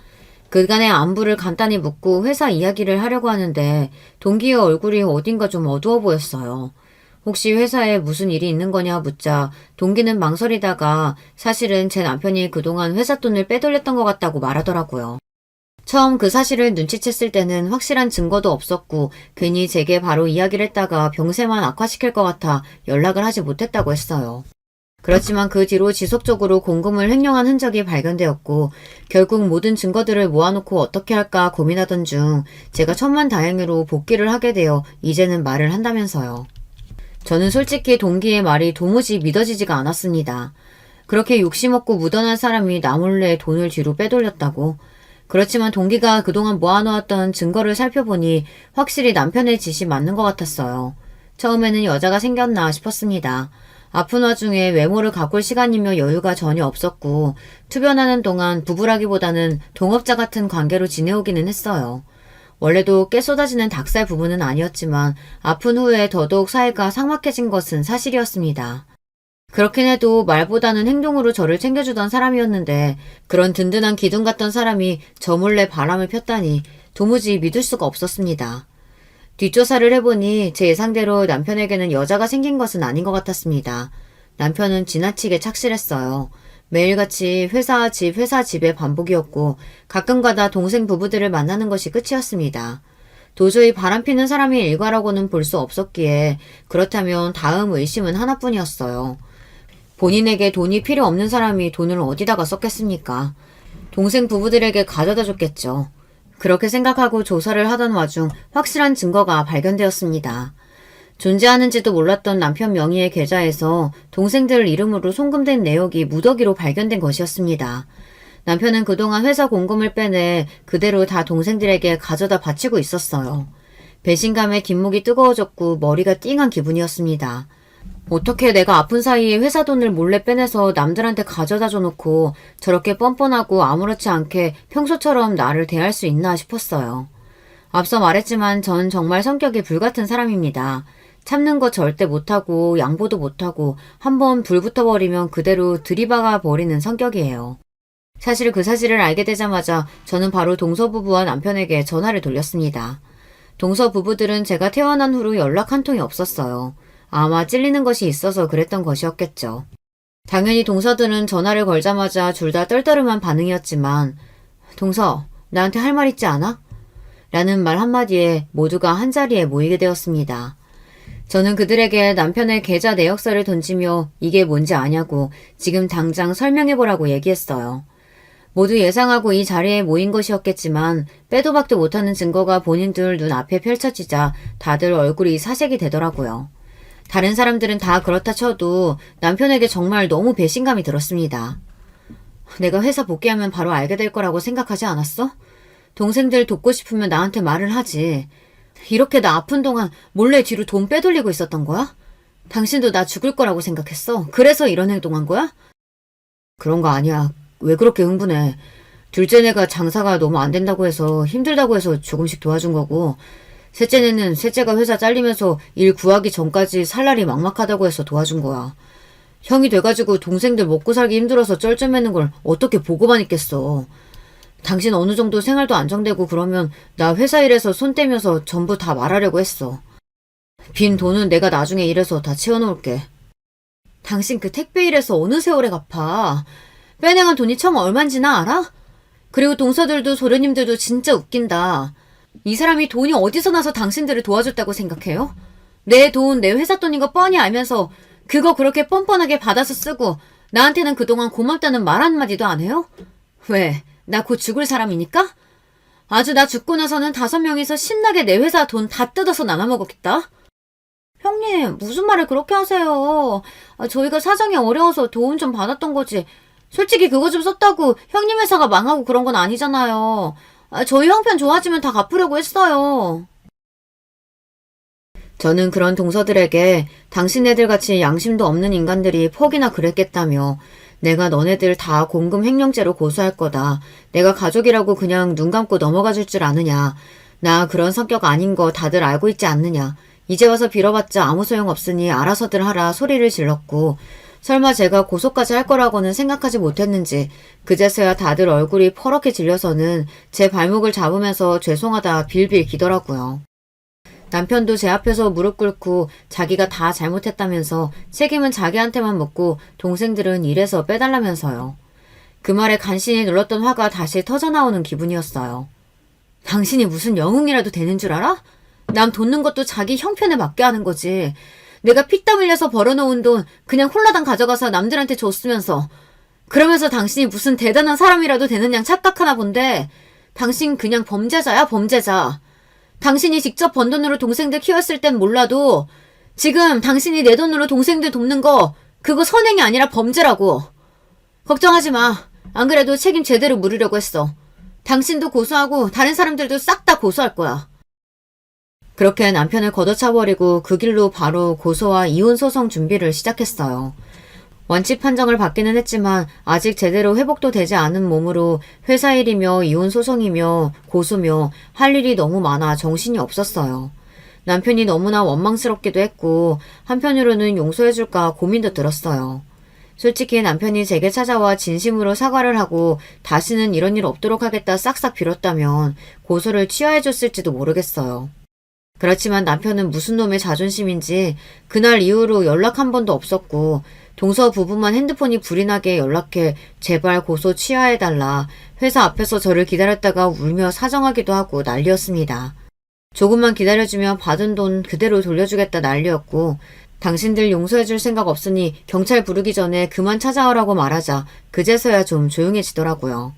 그간의 안부를 간단히 묻고 회사 이야기를 하려고 하는데 동기의 얼굴이 어딘가 좀 어두워 보였어요. 혹시 회사에 무슨 일이 있는 거냐 묻자 동기는 망설이다가 사실은 제 남편이 그동안 회사 돈을 빼돌렸던 것 같다고 말하더라고요. 처음 그 사실을 눈치챘을 때는 확실한 증거도 없었고 괜히 제게 바로 이야기를 했다가 병세만 악화시킬 것 같아 연락을 하지 못했다고 했어요. 그렇지만 그 뒤로 지속적으로 공금을 횡령한 흔적이 발견되었고 결국 모든 증거들을 모아놓고 어떻게 할까 고민하던 중 제가 천만다행으로 복귀를 하게 되어 이제는 말을 한다면서요. 저는 솔직히 동기의 말이 도무지 믿어지지가 않았습니다. 그렇게 욕심없고 무던한 사람이 나 몰래 돈을 뒤로 빼돌렸다고. 그렇지만 동기가 그동안 모아놓았던 증거를 살펴보니 확실히 남편의 짓이 맞는 것 같았어요. 처음에는 여자가 생겼나 싶었습니다. 아픈 와중에 외모를 가꿀 시간이며 여유가 전혀 없었고 투변하는 동안 부부라기보다는 동업자 같은 관계로 지내오기는 했어요. 원래도 꽤 쏟아지는 닭살 부부는 아니었지만 아픈 후에 더더욱 사이가 삭막해진 것은 사실이었습니다. 그렇긴 해도 말보다는 행동으로 저를 챙겨주던 사람이었는데 그런 든든한 기둥 같던 사람이 저 몰래 바람을 폈다니 도무지 믿을 수가 없었습니다. 뒷조사를 해보니 제 예상대로 남편에게는 여자가 생긴 것은 아닌 것 같았습니다. 남편은 지나치게 착실했어요. 매일같이 회사 집의 반복이었고 가끔가다 동생 부부들을 만나는 것이 끝이었습니다. 도저히 바람피는 사람이 일과라고는 볼 수 없었기에 그렇다면 다음 의심은 하나뿐이었어요. 본인에게 돈이 필요 없는 사람이 돈을 어디다가 썼겠습니까? 동생 부부들에게 가져다 줬겠죠. 그렇게 생각하고 조사를 하던 와중 확실한 증거가 발견되었습니다. 존재하는지도 몰랐던 남편 명의의 계좌에서 동생들 이름으로 송금된 내역이 무더기로 발견된 것이었습니다. 남편은 그동안 회사 공금을 빼내 그대로 다 동생들에게 가져다 바치고 있었어요. 배신감에 뒷목이 뜨거워졌고 머리가 띵한 기분이었습니다. 어떻게 내가 아픈 사이에 회사 돈을 몰래 빼내서 남들한테 가져다 줘놓고 저렇게 뻔뻔하고 아무렇지 않게 평소처럼 나를 대할 수 있나 싶었어요. 앞서 말했지만 전 정말 성격이 불같은 사람입니다. 참는 거 절대 못하고 양보도 못하고 한번 불 붙어버리면 그대로 들이박아 버리는 성격이에요. 사실 그 사실을 알게 되자마자 저는 바로 동서부부와 남편에게 전화를 돌렸습니다. 동서부부들은 제가 퇴원한 후로 연락 한 통이 없었어요. 아마 찔리는 것이 있어서 그랬던 것이었겠죠. 당연히 동서들은 전화를 걸자마자 둘 다 떨떠름한 반응이었지만 동서, 나한테 할 말 있지 않아? 라는 말 한마디에 모두가 한자리에 모이게 되었습니다. 저는 그들에게 남편의 계좌 내역서를 던지며 이게 뭔지 아냐고 지금 당장 설명해보라고 얘기했어요. 모두 예상하고 이 자리에 모인 것이었겠지만 빼도 박도 못하는 증거가 본인들 눈앞에 펼쳐지자 다들 얼굴이 사색이 되더라고요. 다른 사람들은 다 그렇다 쳐도 남편에게 정말 너무 배신감이 들었습니다. 내가 회사 복귀하면 바로 알게 될 거라고 생각하지 않았어? 동생들 돕고 싶으면 나한테 말을 하지. 이렇게 나 아픈 동안 몰래 뒤로 돈 빼돌리고 있었던 거야? 당신도 나 죽을 거라고 생각했어? 그래서 이런 행동한 거야? 그런 거 아니야. 왜 그렇게 흥분해? 둘째네가 장사가 너무 안 된다고 해서 힘들다고 해서 조금씩 도와준 거고 셋째네는 셋째가 회사 잘리면서 일 구하기 전까지 살 날이 막막하다고 해서 도와준 거야. 형이 돼가지고 동생들 먹고 살기 힘들어서 쩔쩔매는 걸 어떻게 보고만 있겠어. 당신 어느 정도 생활도 안정되고 그러면 나 회사 일에서 손 떼면서 전부 다 말하려고 했어. 빈 돈은 내가 나중에 일해서 다 채워놓을게. 당신 그 택배 일해서 어느 세월에 갚아. 빼내간 돈이 청 얼만지나 알아? 그리고 동서들도 소련님들도 진짜 웃긴다. 이 사람이 돈이 어디서 나서 당신들을 도와줬다고 생각해요? 내 돈, 내 회사 돈인 거 뻔히 알면서 그거 그렇게 뻔뻔하게 받아서 쓰고 나한테는 그동안 고맙다는 말 한마디도 안 해요? 왜? 나 곧 죽을 사람이니까? 아주 나 죽고 나서는 5명이서 신나게 내 회사 돈 다 뜯어서 나눠 먹었겠다? 형님, 무슨 말을 그렇게 하세요? 저희가 사정이 어려워서 도움 좀 받았던 거지. 솔직히 그거 좀 썼다고 형님 회사가 망하고 그런 건 아니잖아요. 저희 형편 좋아지면 다 갚으려고 했어요. 저는 그런 동서들에게 당신네들 같이 양심도 없는 인간들이 퍽이나 그랬겠다며 내가 너네들 다 공금 횡령죄로 고소할 거다. 내가 가족이라고 그냥 눈 감고 넘어가 줄 줄 아느냐. 나 그런 성격 아닌 거 다들 알고 있지 않느냐. 이제 와서 빌어봤자 아무 소용 없으니 알아서들 하라 소리를 질렀고 설마 제가 고소까지 할 거라고는 생각하지 못했는지 그제서야 다들 얼굴이 퍼렇게 질려서는 제 발목을 잡으면서 죄송하다 빌빌 기더라고요. 남편도 제 앞에서 무릎 꿇고 자기가 다 잘못했다면서 책임은 자기한테만 묻고 동생들은 일해서 빼달라면서요. 그 말에 간신히 눌렀던 화가 다시 터져나오는 기분이었어요. 당신이 무슨 영웅이라도 되는 줄 알아? 남 돕는 것도 자기 형편에 맞게 하는 거지. 내가 피땀 흘려서 벌어놓은 돈 그냥 홀라당 가져가서 남들한테 줬으면서 그러면서 당신이 무슨 대단한 사람이라도 되는 양 착각하나 본데 당신 그냥 범죄자야 범죄자. 당신이 직접 번 돈으로 동생들 키웠을 땐 몰라도 지금 당신이 내 돈으로 동생들 돕는 거 그거 선행이 아니라 범죄라고. 걱정하지 마. 안 그래도 책임 제대로 물으려고 했어. 당신도 고소하고 다른 사람들도 싹 다 고소할 거야. 그렇게 남편을 걷어차버리고 그 길로 바로 고소와 이혼 소송 준비를 시작했어요. 원칙 판정을 받기는 했지만 아직 제대로 회복도 되지 않은 몸으로 회사 일이며 이혼 소송이며 고소며 할 일이 너무 많아 정신이 없었어요. 남편이 너무나 원망스럽기도 했고 한편으로는 용서해줄까 고민도 들었어요. 솔직히 남편이 제게 찾아와 진심으로 사과를 하고 다시는 이런 일 없도록 하겠다 싹싹 빌었다면 고소를 취하해줬을지도 모르겠어요. 그렇지만 남편은 무슨 놈의 자존심인지 그날 이후로 연락 한 번도 없었고 동서 부부만 핸드폰이 불이 나게 연락해 제발 고소 취하해달라 회사 앞에서 저를 기다렸다가 울며 사정하기도 하고 난리였습니다. 조금만 기다려주면 받은 돈 그대로 돌려주겠다 난리였고 당신들 용서해줄 생각 없으니 경찰 부르기 전에 그만 찾아오라고 말하자 그제서야 좀 조용해지더라고요.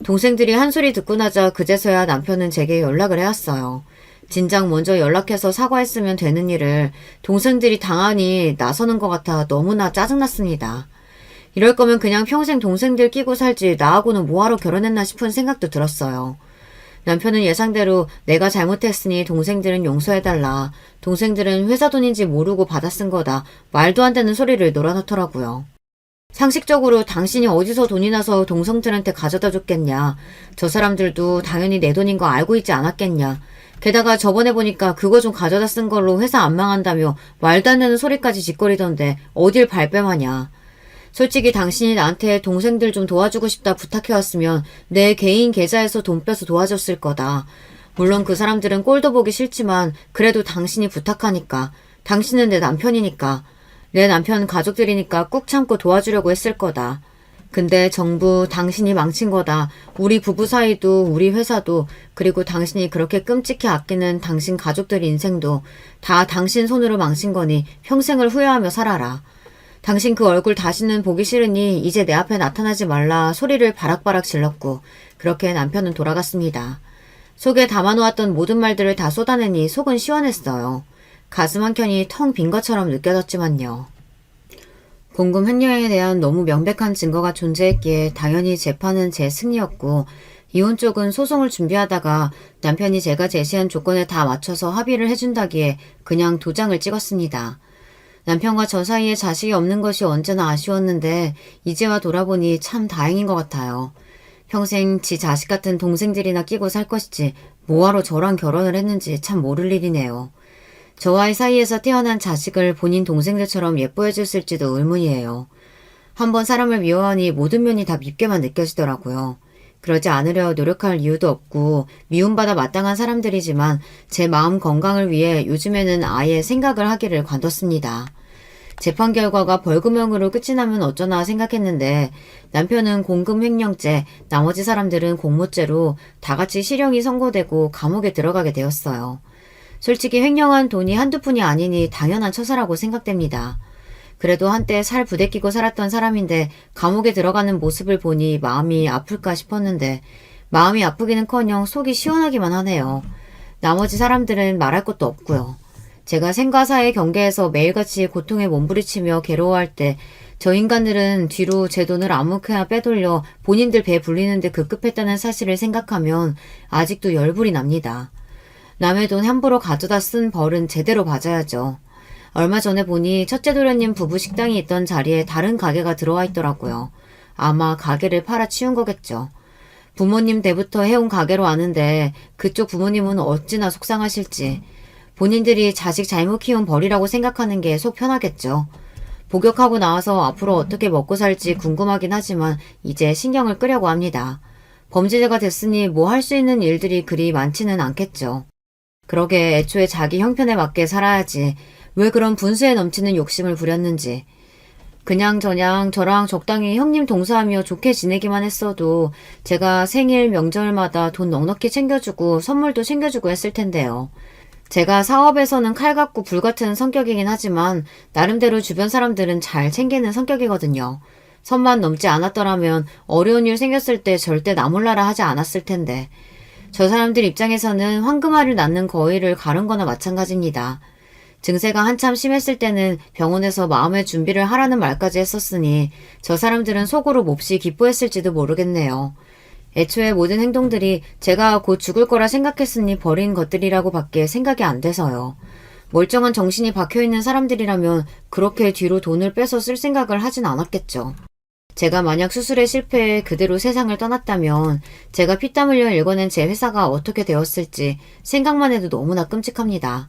동생들이 한 소리 듣고 나자 그제서야 남편은 제게 연락을 해왔어요. 진작 먼저 연락해서 사과했으면 되는 일을 동생들이 당하니 나서는 것 같아 너무나 짜증났습니다. 이럴 거면 그냥 평생 동생들 끼고 살지 나하고는 뭐하러 결혼했나 싶은 생각도 들었어요. 남편은 예상대로 내가 잘못했으니 동생들은 용서해달라. 동생들은 회사 돈인지 모르고 받아 쓴 거다. 말도 안 되는 소리를 놀아놓더라고요. 상식적으로 당신이 어디서 돈이 나서 동생들한테 가져다 줬겠냐. 저 사람들도 당연히 내 돈인 거 알고 있지 않았겠냐. 게다가 저번에 보니까 그거 좀 가져다 쓴 걸로 회사 안 망한다며 말도 안 되는 소리까지 짓거리던데 어딜 발뺌하냐. 솔직히 당신이 나한테 동생들 좀 도와주고 싶다 부탁해왔으면 내 개인 계좌에서 돈 빼서 도와줬을 거다. 물론 그 사람들은 꼴도 보기 싫지만 그래도 당신이 부탁하니까. 당신은 내 남편이니까. 내 남편 가족들이니까 꾹 참고 도와주려고 했을 거다. 근데 정부 당신이 망친 거다. 우리 부부 사이도 우리 회사도 그리고 당신이 그렇게 끔찍히 아끼는 당신 가족들 인생도 다 당신 손으로 망친 거니 평생을 후회하며 살아라. 당신 그 얼굴 다시는 보기 싫으니 이제 내 앞에 나타나지 말라 소리를 바락바락 질렀고 그렇게 남편은 돌아갔습니다. 속에 담아놓았던 모든 말들을 다 쏟아내니 속은 시원했어요. 가슴 한켠이 텅 빈 것처럼 느껴졌지만요. 공금 횡령에 대한 너무 명백한 증거가 존재했기에 당연히 재판은 제 승리였고 이혼 쪽은 소송을 준비하다가 남편이 제가 제시한 조건에 다 맞춰서 합의를 해준다기에 그냥 도장을 찍었습니다. 남편과 저 사이에 자식이 없는 것이 언제나 아쉬웠는데 이제와 돌아보니 참 다행인 것 같아요. 평생 지 자식 같은 동생들이나 끼고 살 것이지 뭐하러 저랑 결혼을 했는지 참 모를 일이네요. 저와의 사이에서 태어난 자식을 본인 동생들처럼 예뻐해줬을지도 의문이에요. 한번 사람을 미워하니 모든 면이 다 밉게만 느껴지더라고요. 그러지 않으려 노력할 이유도 없고 미움받아 마땅한 사람들이지만 제 마음 건강을 위해 요즘에는 아예 생각을 하기를 관뒀습니다. 재판 결과가 벌금형으로 끝이 나면 어쩌나 생각했는데 남편은 공금횡령죄, 나머지 사람들은 공모죄로 다 같이 실형이 선고되고 감옥에 들어가게 되었어요. 솔직히 횡령한 돈이 한두 푼이 아니니 당연한 처사라고 생각됩니다. 그래도 한때 살 부대끼고 살았던 사람인데 감옥에 들어가는 모습을 보니 마음이 아플까 싶었는데 마음이 아프기는커녕 속이 시원하기만 하네요. 나머지 사람들은 말할 것도 없고요. 제가 생과 사의 경계에서 매일같이 고통에 몸부리치며 괴로워할 때 저 인간들은 뒤로 제 돈을 아무렇게나 빼돌려 본인들 배 불리는데 급급했다는 사실을 생각하면 아직도 열불이 납니다. 남의 돈 함부로 가져다 쓴 벌은 제대로 받아야죠. 얼마 전에 보니 첫째 도련님 부부 식당이 있던 자리에 다른 가게가 들어와 있더라고요. 아마 가게를 팔아치운 거겠죠. 부모님 때부터 해온 가게로 아는데 그쪽 부모님은 어찌나 속상하실지. 본인들이 자식 잘못 키운 벌이라고 생각하는 게 속 편하겠죠. 복역하고 나와서 앞으로 어떻게 먹고 살지 궁금하긴 하지만 이제 신경을 끄려고 합니다. 범죄자가 됐으니 뭐 할 수 있는 일들이 그리 많지는 않겠죠. 그러게 애초에 자기 형편에 맞게 살아야지 왜 그런 분수에 넘치는 욕심을 부렸는지. 그냥저냥 저랑 적당히 형님 동서하며 좋게 지내기만 했어도 제가 생일 명절마다 돈 넉넉히 챙겨주고 선물도 챙겨주고 했을 텐데요. 제가 사업에서는 칼 같고 불 같은 성격이긴 하지만 나름대로 주변 사람들은 잘 챙기는 성격이거든요. 선만 넘지 않았더라면 어려운 일 생겼을 때 절대 나 몰라라 하지 않았을 텐데. 저 사람들 입장에서는 황금알을 낳는 거위를 가른 거나 마찬가지입니다. 증세가 한참 심했을 때는 병원에서 마음의 준비를 하라는 말까지 했었으니 저 사람들은 속으로 몹시 기뻐했을지도 모르겠네요. 애초에 모든 행동들이 제가 곧 죽을 거라 생각했으니 버린 것들이라고 밖에 생각이 안 돼서요. 멀쩡한 정신이 박혀있는 사람들이라면 그렇게 뒤로 돈을 빼서 쓸 생각을 하진 않았겠죠. 제가 만약 수술에 실패해 그대로 세상을 떠났다면 제가 피땀 흘려 읽어낸 제 회사가 어떻게 되었을지 생각만 해도 너무나 끔찍합니다.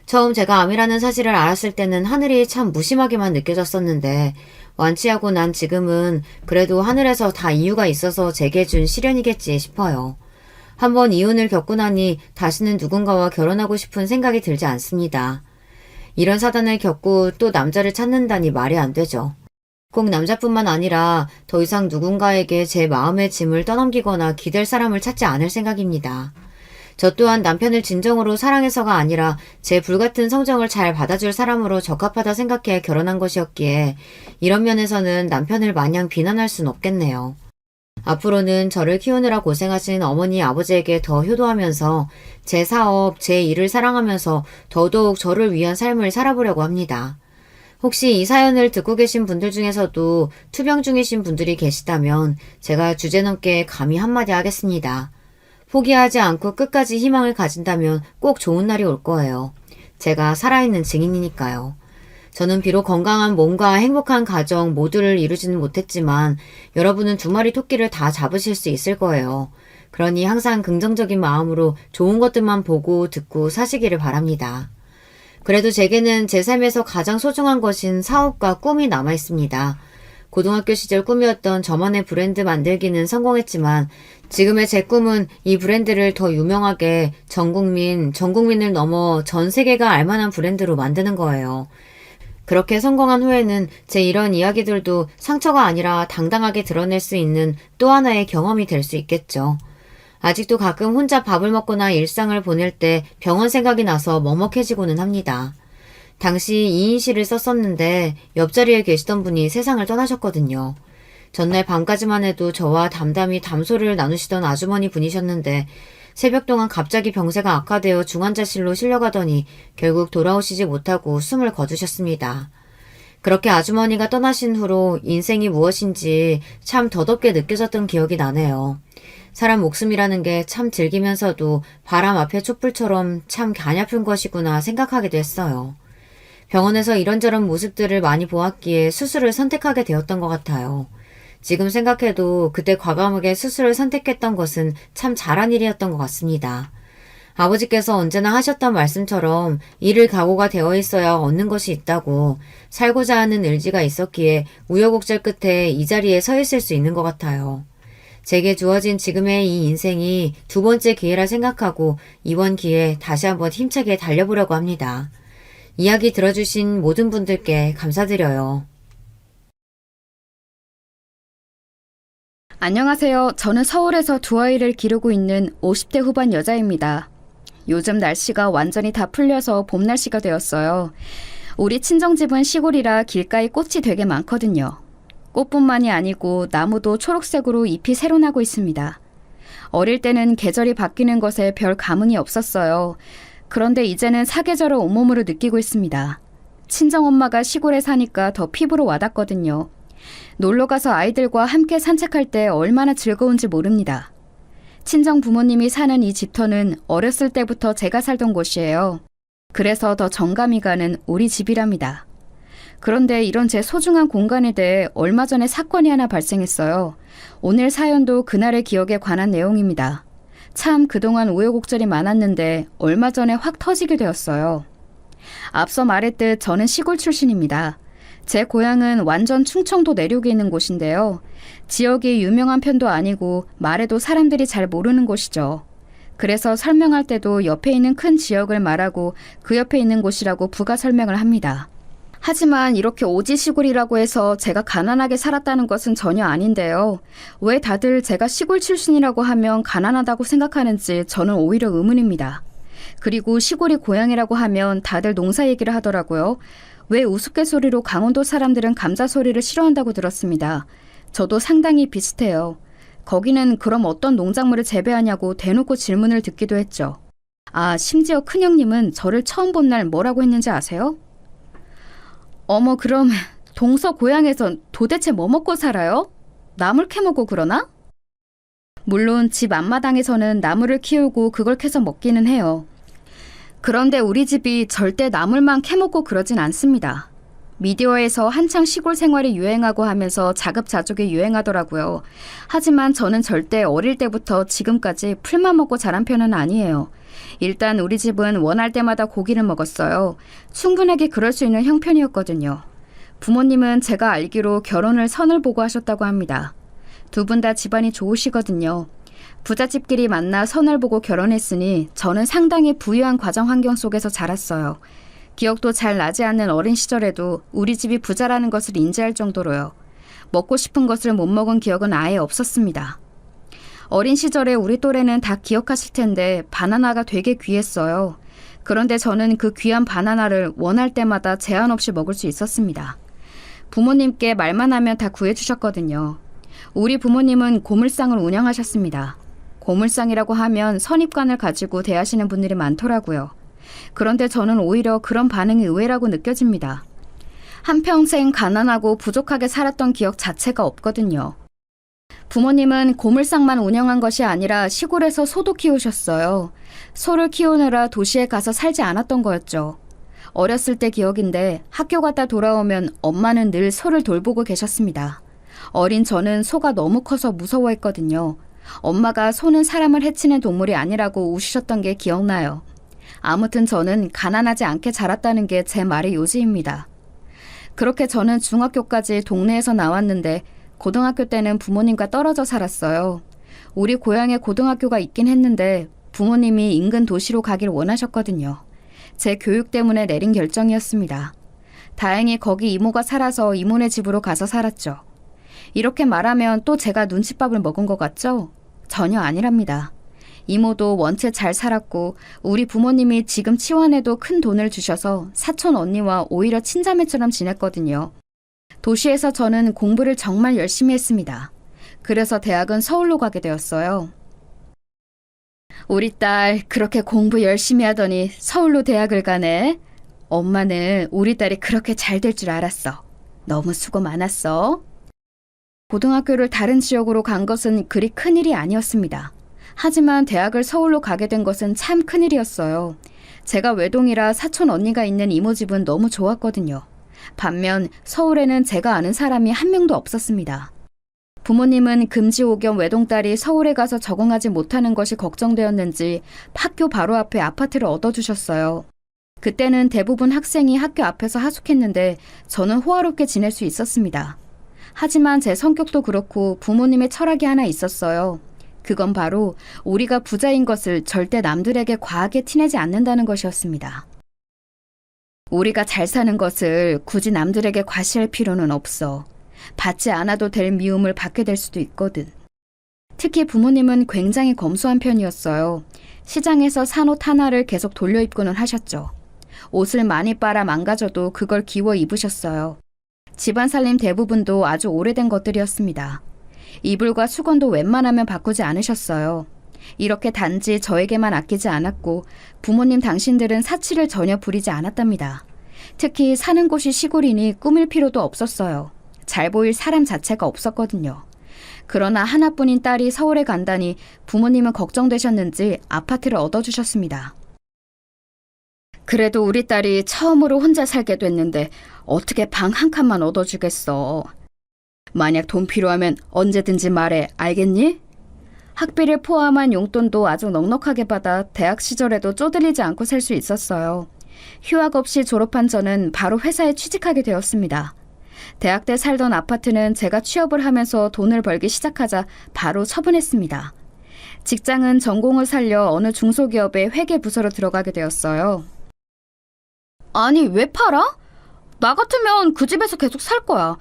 처음 제가 암이라는 사실을 알았을 때는 하늘이 참 무심하게만 느껴졌었는데 완치하고 난 지금은 그래도 하늘에서 다 이유가 있어서 제게 준 시련이겠지 싶어요. 한번 이혼을 겪고 나니 다시는 누군가와 결혼하고 싶은 생각이 들지 않습니다. 이런 사단을 겪고 또 남자를 찾는다니 말이 안 되죠. 꼭 남자뿐만 아니라 더 이상 누군가에게 제 마음의 짐을 떠넘기거나 기댈 사람을 찾지 않을 생각입니다. 저 또한 남편을 진정으로 사랑해서가 아니라 제 불같은 성정을 잘 받아줄 사람으로 적합하다 생각해 결혼한 것이었기에 이런 면에서는 남편을 마냥 비난할 순 없겠네요. 앞으로는 저를 키우느라 고생하신 어머니 아버지에게 더 효도하면서 제 사업, 제 일을 사랑하면서 더더욱 저를 위한 삶을 살아보려고 합니다. 혹시 이 사연을 듣고 계신 분들 중에서도 투병 중이신 분들이 계시다면 제가 주제넘게 감히 한마디 하겠습니다. 포기하지 않고 끝까지 희망을 가진다면 꼭 좋은 날이 올 거예요. 제가 살아있는 증인이니까요. 저는 비록 건강한 몸과 행복한 가정 모두를 이루지는 못했지만 여러분은 두 마리 토끼를 다 잡으실 수 있을 거예요. 그러니 항상 긍정적인 마음으로 좋은 것들만 보고 듣고 사시기를 바랍니다. 그래도 제게는 제 삶에서 가장 소중한 것인 사업과 꿈이 남아 있습니다. 고등학교 시절 꿈이었던 저만의 브랜드 만들기는 성공했지만 지금의 제 꿈은 이 브랜드를 더 유명하게 전국민을 넘어 전 세계가 알만한 브랜드로 만드는 거예요. 그렇게 성공한 후에는 제 이런 이야기들도 상처가 아니라 당당하게 드러낼 수 있는 또 하나의 경험이 될 수 있겠죠. 아직도 가끔 혼자 밥을 먹거나 일상을 보낼 때 병원 생각이 나서 먹먹해지고는 합니다. 당시 2인실을 썼었는데 옆자리에 계시던 분이 세상을 떠나셨거든요. 전날 밤까지만 해도 저와 담담히 담소를 나누시던 아주머니 분이셨는데 새벽 동안 갑자기 병세가 악화되어 중환자실로 실려가더니 결국 돌아오시지 못하고 숨을 거두셨습니다. 그렇게 아주머니가 떠나신 후로 인생이 무엇인지 참 더덥게 느껴졌던 기억이 나네요. 사람 목숨이라는 게 참 즐기면서도 바람 앞에 촛불처럼 참 가냘픈 것이구나 생각하기도 했어요. 병원에서 이런저런 모습들을 많이 보았기에 수술을 선택하게 되었던 것 같아요. 지금 생각해도 그때 과감하게 수술을 선택했던 것은 참 잘한 일이었던 것 같습니다. 아버지께서 언제나 하셨던 말씀처럼 일을 각오가 되어 있어야 얻는 것이 있다고 살고자 하는 의지가 있었기에 우여곡절 끝에 이 자리에 서 있을 수 있는 것 같아요. 제게 주어진 지금의 이 인생이 두 번째 기회라 생각하고 이번 기회에 다시 한번 힘차게 달려보려고 합니다. 이야기 들어주신 모든 분들께 감사드려요. 안녕하세요. 저는 서울에서 두 아이를 기르고 있는 50대 후반 여자입니다. 요즘 날씨가 완전히 다 풀려서 봄 날씨가 되었어요. 우리 친정집은 시골이라 길가에 꽃이 되게 많거든요. 꽃뿐만이 아니고 나무도 초록색으로 잎이 새로 나고 있습니다. 어릴 때는 계절이 바뀌는 것에 별 감흥이 없었어요. 그런데 이제는 사계절을 온몸으로 느끼고 있습니다. 친정엄마가 시골에 사니까 더 피부로 와닿거든요. 놀러가서 아이들과 함께 산책할 때 얼마나 즐거운지 모릅니다. 친정 부모님이 사는 이 집터는 어렸을 때부터 제가 살던 곳이에요. 그래서 더 정감이 가는 우리 집이랍니다. 그런데 이런 제 소중한 공간에 대해 얼마 전에 사건이 하나 발생했어요. 오늘 사연도 그날의 기억에 관한 내용입니다. 참 그동안 우여곡절이 많았는데 얼마 전에 확 터지게 되었어요. 앞서 말했듯 저는 시골 출신입니다. 제 고향은 완전 충청도 내륙에 있는 곳인데요. 지역이 유명한 편도 아니고 말해도 사람들이 잘 모르는 곳이죠. 그래서 설명할 때도 옆에 있는 큰 지역을 말하고 그 옆에 있는 곳이라고 부가 설명을 합니다. 하지만 이렇게 오지 시골이라고 해서 제가 가난하게 살았다는 것은 전혀 아닌데요. 왜 다들 제가 시골 출신이라고 하면 가난하다고 생각하는지 저는 오히려 의문입니다. 그리고 시골이 고향이라고 하면 다들 농사 얘기를 하더라고요. 왜 우스갯소리로 강원도 사람들은 감자 소리를 싫어한다고 들었습니다. 저도 상당히 비슷해요. 거기는 그럼 어떤 농작물을 재배하냐고 대놓고 질문을 듣기도 했죠. 아, 심지어 큰형님은 저를 처음 본 날 뭐라고 했는지 아세요? 어머, 그럼 동서 고향에선 도대체 뭐 먹고 살아요? 나물 캐먹고 그러나? 물론 집 앞마당에서는 나물을 키우고 그걸 캐서 먹기는 해요. 그런데 우리 집이 절대 나물만 캐먹고 그러진 않습니다. 미디어에서 한창 시골 생활이 유행하고 하면서 자급자족이 유행하더라고요. 하지만 저는 절대 어릴 때부터 지금까지 풀만 먹고 자란 편은 아니에요. 일단 우리 집은 원할 때마다 고기를 먹었어요. 충분하게 그럴 수 있는 형편이었거든요. 부모님은 제가 알기로 결혼을 선을 보고 하셨다고 합니다. 두 분 다 집안이 좋으시거든요. 부잣집끼리 만나 선을 보고 결혼했으니 저는 상당히 부유한 가정 환경 속에서 자랐어요. 기억도 잘 나지 않는 어린 시절에도 우리 집이 부자라는 것을 인지할 정도로요. 먹고 싶은 것을 못 먹은 기억은 아예 없었습니다. 어린 시절에 우리 또래는 다 기억하실 텐데 바나나가 되게 귀했어요. 그런데 저는 그 귀한 바나나를 원할 때마다 제한 없이 먹을 수 있었습니다. 부모님께 말만 하면 다 구해주셨거든요. 우리 부모님은 고물상을 운영하셨습니다. 고물상이라고 하면 선입관을 가지고 대하시는 분들이 많더라고요. 그런데 저는 오히려 그런 반응이 의외라고 느껴집니다. 한평생 가난하고 부족하게 살았던 기억 자체가 없거든요. 부모님은 고물상만 운영한 것이 아니라 시골에서 소도 키우셨어요. 소를 키우느라 도시에 가서 살지 않았던 거였죠. 어렸을 때 기억인데 학교 갔다 돌아오면 엄마는 늘 소를 돌보고 계셨습니다. 어린 저는 소가 너무 커서 무서워했거든요. 엄마가 소는 사람을 해치는 동물이 아니라고 우시셨던 게 기억나요. 아무튼 저는 가난하지 않게 자랐다는 게 제 말의 요지입니다. 그렇게 저는 중학교까지 동네에서 나왔는데 고등학교 때는 부모님과 떨어져 살았어요. 우리 고향에 고등학교가 있긴 했는데 부모님이 인근 도시로 가길 원하셨거든요. 제 교육 때문에 내린 결정이었습니다. 다행히 거기 이모가 살아서 이모네 집으로 가서 살았죠. 이렇게 말하면 또 제가 눈칫밥을 먹은 것 같죠? 전혀 아니랍니다. 이모도 원체 잘 살았고 우리 부모님이 지금 치환해도 큰 돈을 주셔서 사촌 언니와 오히려 친자매처럼 지냈거든요. 도시에서 저는 공부를 정말 열심히 했습니다. 그래서 대학은 서울로 가게 되었어요. 우리 딸 그렇게 공부 열심히 하더니 서울로 대학을 가네. 엄마는 우리 딸이 그렇게 잘 될 줄 알았어. 너무 수고 많았어. 고등학교를 다른 지역으로 간 것은 그리 큰일이 아니었습니다. 하지만 대학을 서울로 가게 된 것은 참 큰일이었어요. 제가 외동이라 사촌 언니가 있는 이모 집은 너무 좋았거든요. 반면 서울에는 제가 아는 사람이 한 명도 없었습니다. 부모님은 금지오겸 외동딸이 서울에 가서 적응하지 못하는 것이 걱정되었는지 학교 바로 앞에 아파트를 얻어주셨어요. 그때는 대부분 학생이 학교 앞에서 하숙했는데 저는 호화롭게 지낼 수 있었습니다. 하지만 제 성격도 그렇고 부모님의 철학이 하나 있었어요. 그건 바로 우리가 부자인 것을 절대 남들에게 과하게 티내지 않는다는 것이었습니다. 우리가 잘 사는 것을 굳이 남들에게 과시할 필요는 없어. 받지 않아도 될 미움을 받게 될 수도 있거든. 특히 부모님은 굉장히 검소한 편이었어요. 시장에서 산 옷 하나를 계속 돌려 입고는 하셨죠. 옷을 많이 빨아 망가져도 그걸 기워 입으셨어요. 집안 살림 대부분도 아주 오래된 것들이었습니다. 이불과 수건도 웬만하면 바꾸지 않으셨어요. 이렇게 단지 저에게만 아끼지 않았고 부모님 당신들은 사치를 전혀 부리지 않았답니다. 특히 사는 곳이 시골이니 꾸밀 필요도 없었어요. 잘 보일 사람 자체가 없었거든요. 그러나 하나뿐인 딸이 서울에 간다니 부모님은 걱정되셨는지 아파트를 얻어주셨습니다. 그래도 우리 딸이 처음으로 혼자 살게 됐는데 어떻게 방 한 칸만 얻어주겠어. 만약 돈 필요하면 언제든지 말해, 알겠니? 학비를 포함한 용돈도 아주 넉넉하게 받아 대학 시절에도 쪼들리지 않고 살 수 있었어요. 휴학 없이 졸업한 저는 바로 회사에 취직하게 되었습니다. 대학 때 살던 아파트는 제가 취업을 하면서 돈을 벌기 시작하자 바로 처분했습니다. 직장은 전공을 살려 어느 중소기업의 회계부서로 들어가게 되었어요. 아니, 왜 팔아? 나 같으면 그 집에서 계속 살 거야.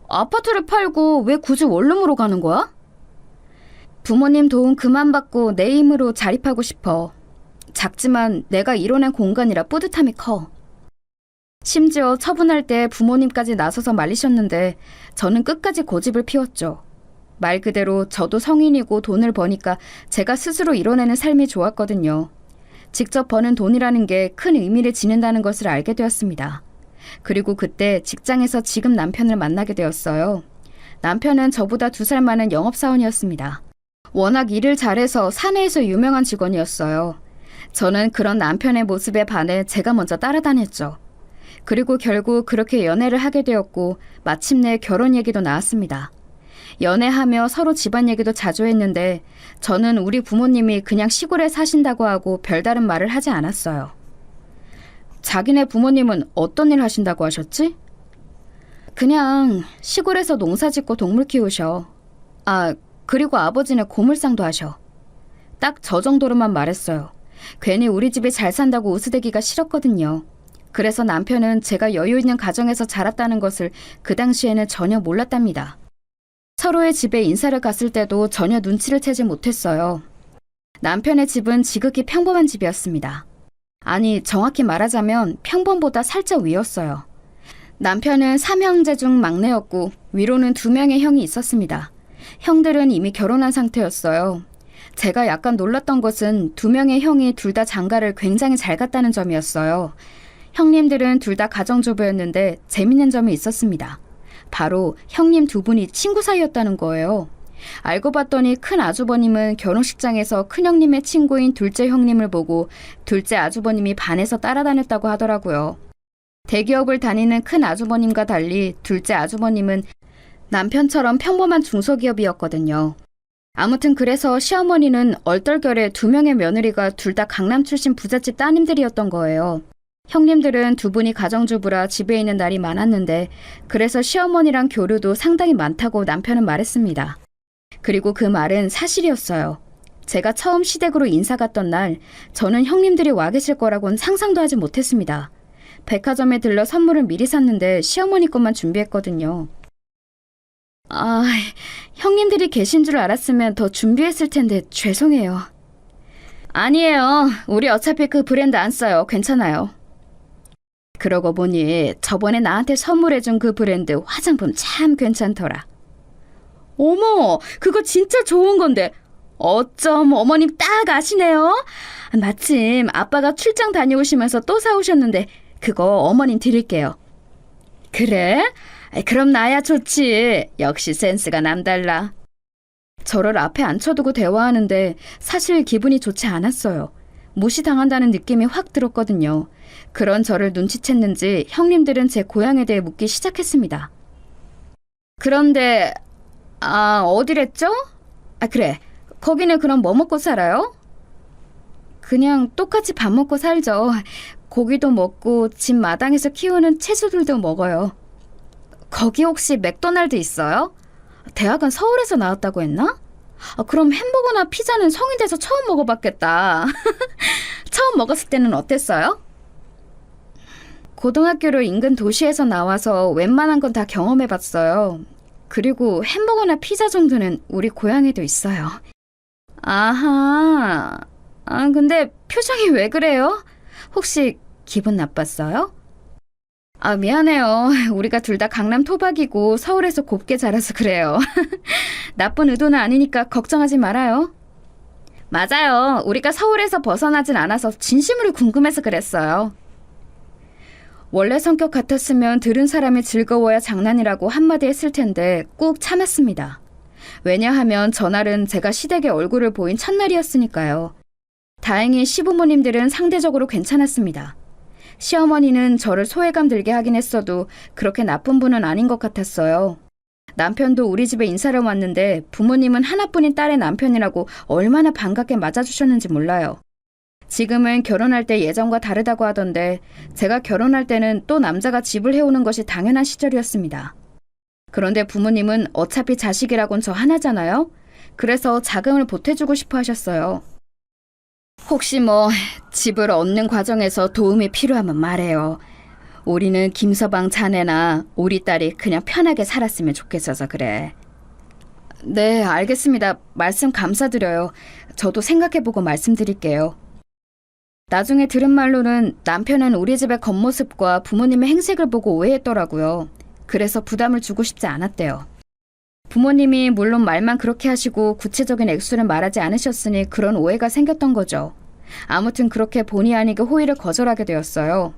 아파트를 팔고 왜 굳이 원룸으로 가는 거야? 부모님 도움 그만 받고 내 힘으로 자립하고 싶어. 작지만 내가 이뤄낸 공간이라 뿌듯함이 커. 심지어 처분할 때 부모님까지 나서서 말리셨는데 저는 끝까지 고집을 피웠죠. 말 그대로 저도 성인이고 돈을 버니까 제가 스스로 이뤄내는 삶이 좋았거든요. 직접 버는 돈이라는 게 큰 의미를 지닌다는 것을 알게 되었습니다. 그리고 그때 직장에서 지금 남편을 만나게 되었어요. 남편은 저보다 2살 많은 영업사원이었습니다. 워낙 일을 잘해서 사내에서 유명한 직원이었어요. 저는 그런 남편의 모습에 반해 제가 먼저 따라다녔죠. 그리고 결국 그렇게 연애를 하게 되었고 마침내 결혼 얘기도 나왔습니다. 연애하며 서로 집안 얘기도 자주 했는데 저는 우리 부모님이 그냥 시골에 사신다고 하고 별다른 말을 하지 않았어요. 자기네 부모님은 어떤 일 하신다고 하셨지? 그냥 시골에서 농사 짓고 동물 키우셔. 아, 그리고 아버지는 고물상도 하셔. 딱 저 정도로만 말했어요. 괜히 우리 집이 잘 산다고 우스대기가 싫었거든요. 그래서 남편은 제가 여유 있는 가정에서 자랐다는 것을 그 당시에는 전혀 몰랐답니다. 서로의 집에 인사를 갔을 때도 전혀 눈치를 채지 못했어요. 남편의 집은 지극히 평범한 집이었습니다. 아니, 정확히 말하자면 평범보다 살짝 위였어요. 남편은 3형제 중 막내였고 위로는 2명의 형이 있었습니다. 형들은 이미 결혼한 상태였어요. 제가 약간 놀랐던 것은 2명의 형이 둘 다 장가를 굉장히 잘 갔다는 점이었어요. 형님들은 둘 다 가정주부였는데 재밌는 점이 있었습니다. 바로 형님 2분이 친구 사이였다는 거예요. 알고 봤더니 큰 아주버님은 결혼식장에서 큰형님의 친구인 둘째 형님을 보고 둘째 아주버님이 반해서 따라다녔다고 하더라고요. 대기업을 다니는 큰 아주버님과 달리 둘째 아주버님은 남편처럼 평범한 중소기업이었거든요. 아무튼 그래서 시어머니는 얼떨결에 2명의 며느리가 둘 다 강남 출신 부잣집 따님들이었던 거예요. 형님들은 2분이 가정주부라 집에 있는 날이 많았는데 그래서 시어머니랑 교류도 상당히 많다고 남편은 말했습니다. 그리고 그 말은 사실이었어요. 제가 처음 시댁으로 인사 갔던 날 저는 형님들이 와 계실 거라고는 상상도 하지 못했습니다. 백화점에 들러 선물을 미리 샀는데 시어머니 것만 준비했거든요. 아, 형님들이 계신 줄 알았으면 더 준비했을 텐데 죄송해요. 아니에요. 우리 어차피 그 브랜드 안 써요. 괜찮아요. 그러고 보니 저번에 나한테 선물해준 그 브랜드 화장품 참 괜찮더라. 어머, 그거 진짜 좋은 건데 어쩜 어머님 딱 아시네요. 마침 아빠가 출장 다녀오시면서 또 사오셨는데 그거 어머님 드릴게요. 그래? 그럼 나야 좋지. 역시 센스가 남달라. 저를 앞에 앉혀두고 대화하는데 사실 기분이 좋지 않았어요. 무시당한다는 느낌이 확 들었거든요. 그런 저를 눈치챘는지 형님들은 제 고향에 대해 묻기 시작했습니다. 그런데 어디랬죠? 그래. 거기는 그럼 뭐 먹고 살아요? 그냥 똑같이 밥 먹고 살죠. 고기도 먹고 집 마당에서 키우는 채소들도 먹어요. 거기 혹시 맥도날드 있어요? 대학은 서울에서 나왔다고 했나? 그럼 햄버거나 피자는 성인 돼서 처음 먹어봤겠다. 처음 먹었을 때는 어땠어요? 고등학교를 인근 도시에서 나와서 웬만한 건 다 경험해봤어요. 그리고 햄버거나 피자 정도는 우리 고향에도 있어요. 아하. 근데 표정이 왜 그래요? 혹시 기분 나빴어요? 미안해요. 우리가 둘 다 강남 토박이고 서울에서 곱게 자라서 그래요. 나쁜 의도는 아니니까 걱정하지 말아요. 맞아요. 우리가 서울에서 벗어나진 않아서 진심으로 궁금해서 그랬어요. 원래 성격 같았으면 들은 사람이 즐거워야 장난이라고 한마디 했을 텐데 꾹 참았습니다. 왜냐하면 전날은 제가 시댁에 얼굴을 보인 첫날이었으니까요. 다행히 시부모님들은 상대적으로 괜찮았습니다. 시어머니는 저를 소외감 들게 하긴 했어도 그렇게 나쁜 분은 아닌 것 같았어요. 남편도 우리 집에 인사를 왔는데 부모님은 하나뿐인 딸의 남편이라고 얼마나 반갑게 맞아주셨는지 몰라요. 지금은 결혼할 때 예전과 다르다고 하던데 제가 결혼할 때는 또 남자가 집을 해오는 것이 당연한 시절이었습니다. 그런데 부모님은 어차피 자식이라곤 저 하나잖아요. 그래서 자금을 보태주고 싶어 하셨어요. 혹시 집을 얻는 과정에서 도움이 필요하면 말해요. 우리는 김서방 자네나 우리 딸이 그냥 편하게 살았으면 좋겠어서 그래. 네, 알겠습니다. 말씀 감사드려요. 저도 생각해보고 말씀드릴게요. 나중에 들은 말로는 남편은 우리 집의 겉모습과 부모님의 행색을 보고 오해했더라고요. 그래서 부담을 주고 싶지 않았대요. 부모님이 물론 말만 그렇게 하시고 구체적인 액수는 말하지 않으셨으니 그런 오해가 생겼던 거죠. 아무튼 그렇게 본의 아니게 호의를 거절하게 되었어요.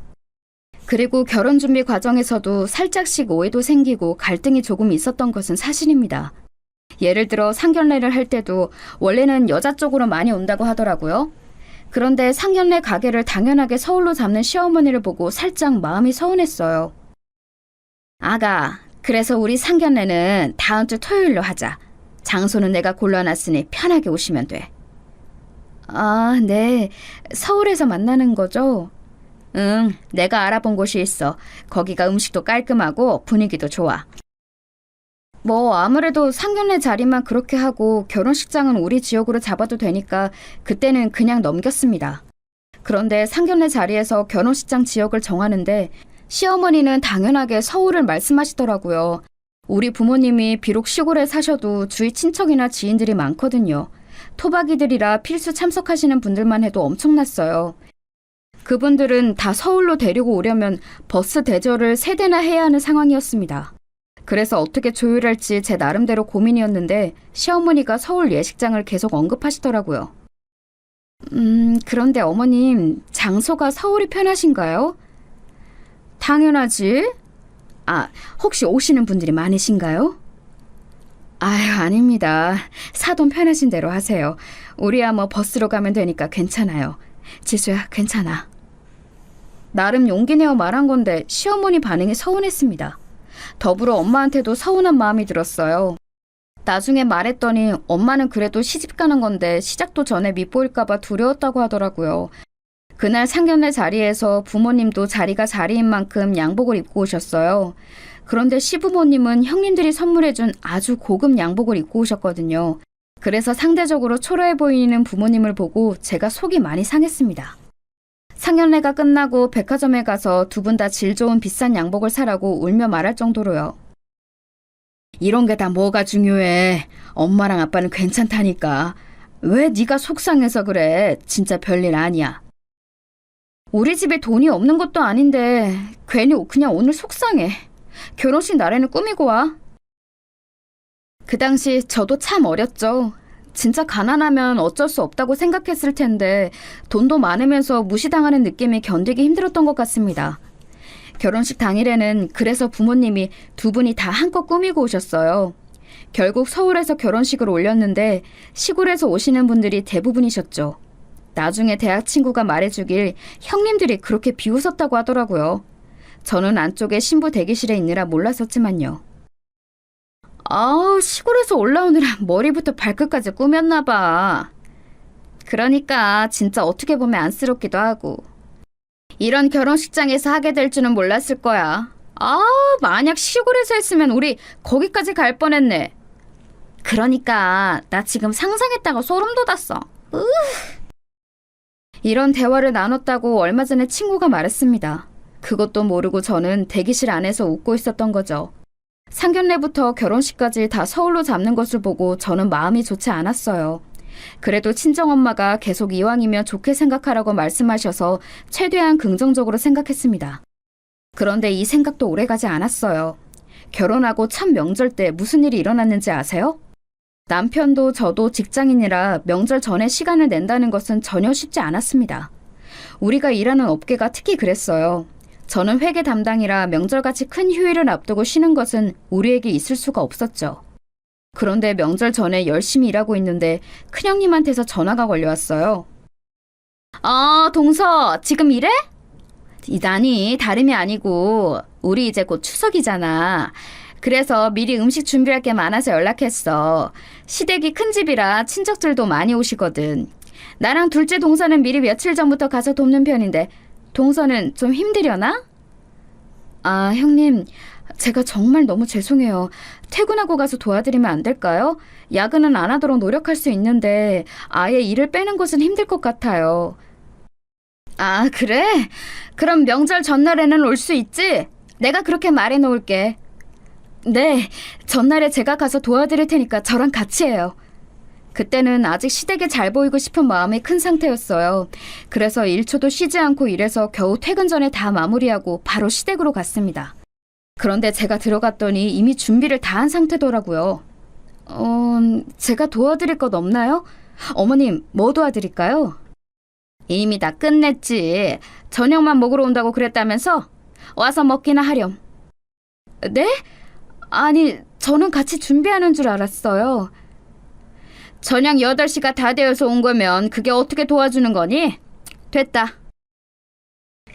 그리고 결혼 준비 과정에서도 살짝씩 오해도 생기고 갈등이 조금 있었던 것은 사실입니다. 예를 들어 상견례를 할 때도 원래는 여자 쪽으로 많이 온다고 하더라고요. 그런데 상견례 가게를 당연하게 서울로 잡는 시어머니를 보고 살짝 마음이 서운했어요. 아가, 그래서 우리 상견례는 다음 주 토요일로 하자. 장소는 내가 골라놨으니 편하게 오시면 돼. 네. 서울에서 만나는 거죠? 응, 내가 알아본 곳이 있어. 거기가 음식도 깔끔하고 분위기도 좋아. 아무래도 상견례 자리만 그렇게 하고 결혼식장은 우리 지역으로 잡아도 되니까 그때는 그냥 넘겼습니다. 그런데 상견례 자리에서 결혼식장 지역을 정하는데 시어머니는 당연하게 서울을 말씀하시더라고요. 우리 부모님이 비록 시골에 사셔도 주위 친척이나 지인들이 많거든요. 토박이들이라 필수 참석하시는 분들만 해도 엄청났어요. 그분들은 다 서울로 데리고 오려면 버스 대절을 3대나 해야 하는 상황이었습니다. 그래서 어떻게 조율할지 제 나름대로 고민이었는데 시어머니가 서울 예식장을 계속 언급하시더라고요. 그런데 어머님, 장소가 서울이 편하신가요? 당연하지. 혹시 오시는 분들이 많으신가요? 아닙니다. 사돈 편하신 대로 하세요. 우리야 버스로 가면 되니까 괜찮아요. 지수야, 괜찮아. 나름 용기 내어 말한 건데 시어머니 반응이 서운했습니다. 더불어 엄마한테도 서운한 마음이 들었어요. 나중에 말했더니 엄마는 그래도 시집 가는 건데 시작도 전에 밉보일까봐 두려웠다고 하더라고요. 그날 상견례 자리에서 부모님도 자리가 자리인 만큼 양복을 입고 오셨어요. 그런데 시부모님은 형님들이 선물해준 아주 고급 양복을 입고 오셨거든요. 그래서 상대적으로 초라해 보이는 부모님을 보고 제가 속이 많이 상했습니다. 상견례가 끝나고 백화점에 가서 두 분 다 질 좋은 비싼 양복을 사라고 울며 말할 정도로요. 이런 게 다 뭐가 중요해. 엄마랑 아빠는 괜찮다니까. 왜 네가 속상해서 그래. 진짜 별일 아니야. 우리 집에 돈이 없는 것도 아닌데 괜히 그냥 오늘 속상해. 결혼식 날에는 꾸미고 와. 그 당시 저도 참 어렸죠. 진짜 가난하면 어쩔 수 없다고 생각했을 텐데 돈도 많으면서 무시당하는 느낌이 견디기 힘들었던 것 같습니다. 결혼식 당일에는 그래서 부모님이 두 분이 다 한껏 꾸미고 오셨어요. 결국 서울에서 결혼식을 올렸는데 시골에서 오시는 분들이 대부분이셨죠. 나중에 대학 친구가 말해주길 형님들이 그렇게 비웃었다고 하더라고요. 저는 안쪽에 신부 대기실에 있느라 몰랐었지만요. 시골에서 올라오느라 머리부터 발끝까지 꾸몄나 봐. 그러니까 진짜 어떻게 보면 안쓰럽기도 하고. 이런 결혼식장에서 하게 될 줄은 몰랐을 거야. 만약 시골에서 했으면 우리 거기까지 갈 뻔했네. 그러니까 나 지금 상상했다가 소름 돋았어. 이런 대화를 나눴다고 얼마 전에 친구가 말했습니다. 그것도 모르고 저는 대기실 안에서 웃고 있었던 거죠. 상견례부터 결혼식까지 다 서울로 잡는 것을 보고 저는 마음이 좋지 않았어요. 그래도 친정엄마가 계속 이왕이면 좋게 생각하라고 말씀하셔서 최대한 긍정적으로 생각했습니다. 그런데 이 생각도 오래가지 않았어요. 결혼하고 첫 명절 때 무슨 일이 일어났는지 아세요? 남편도 저도 직장인이라 명절 전에 시간을 낸다는 것은 전혀 쉽지 않았습니다. 우리가 일하는 업계가 특히 그랬어요. 저는 회계 담당이라 명절같이 큰 휴일을 앞두고 쉬는 것은 우리에게 있을 수가 없었죠. 그런데 명절 전에 열심히 일하고 있는데 큰형님한테서 전화가 걸려왔어요. 동서, 지금 일해? 아니, 다름이 아니고 우리 이제 곧 추석이잖아. 그래서 미리 음식 준비할 게 많아서 연락했어. 시댁이 큰 집이라 친척들도 많이 오시거든. 나랑 둘째 동서는 미리 며칠 전부터 가서 돕는 편인데 동서는 좀 힘들려나? 형님, 제가 정말 너무 죄송해요. 퇴근하고 가서 도와드리면 안 될까요? 야근은 안 하도록 노력할 수 있는데 아예 일을 빼는 것은 힘들 것 같아요. 그래? 그럼 명절 전날에는 올 수 있지? 내가 그렇게 말해 놓을게. 네, 전날에 제가 가서 도와드릴 테니까 저랑 같이 해요. 그때는 아직 시댁에 잘 보이고 싶은 마음이 큰 상태였어요. 그래서 1초도 쉬지 않고 일해서 겨우 퇴근 전에 다 마무리하고 바로 시댁으로 갔습니다. 그런데 제가 들어갔더니 이미 준비를 다 한 상태더라고요. 제가 도와드릴 것 없나요? 어머님, 뭐 도와드릴까요? 이미 다 끝냈지. 저녁만 먹으러 온다고 그랬다면서? 와서 먹기나 하렴. 네? 아니, 저는 같이 준비하는 줄 알았어요. 저녁 8시가 다 되어서 온 거면 그게 어떻게 도와주는 거니? 됐다.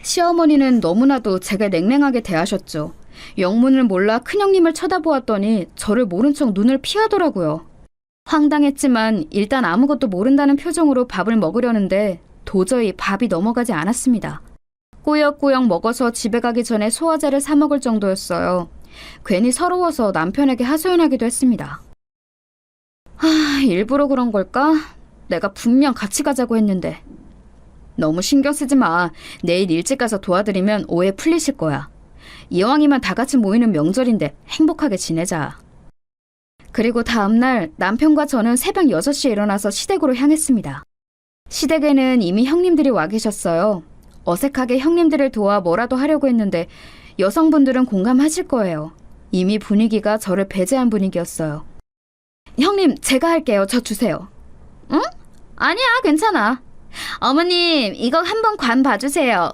시어머니는 너무나도 제가 냉랭하게 대하셨죠. 영문을 몰라 큰형님을 쳐다보았더니 저를 모른 척 눈을 피하더라고요. 황당했지만 일단 아무것도 모른다는 표정으로 밥을 먹으려는데 도저히 밥이 넘어가지 않았습니다. 꾸역꾸역 먹어서 집에 가기 전에 소화제를 사 먹을 정도였어요. 괜히 서러워서 남편에게 하소연하기도 했습니다. 일부러 그런 걸까? 내가 분명 같이 가자고 했는데. 너무 신경 쓰지 마. 내일 일찍 가서 도와드리면 오해 풀리실 거야. 이왕이면 다 같이 모이는 명절인데 행복하게 지내자. 그리고 다음날 남편과 저는 새벽 6시에 일어나서 시댁으로 향했습니다. 시댁에는 이미 형님들이 와 계셨어요. 어색하게 형님들을 도와 뭐라도 하려고 했는데 여성분들은 공감하실 거예요. 이미 분위기가 저를 배제한 분위기였어요. 형님, 제가 할게요. 저 주세요. 응? 아니야, 괜찮아. 어머님, 이거 한번 관 봐주세요.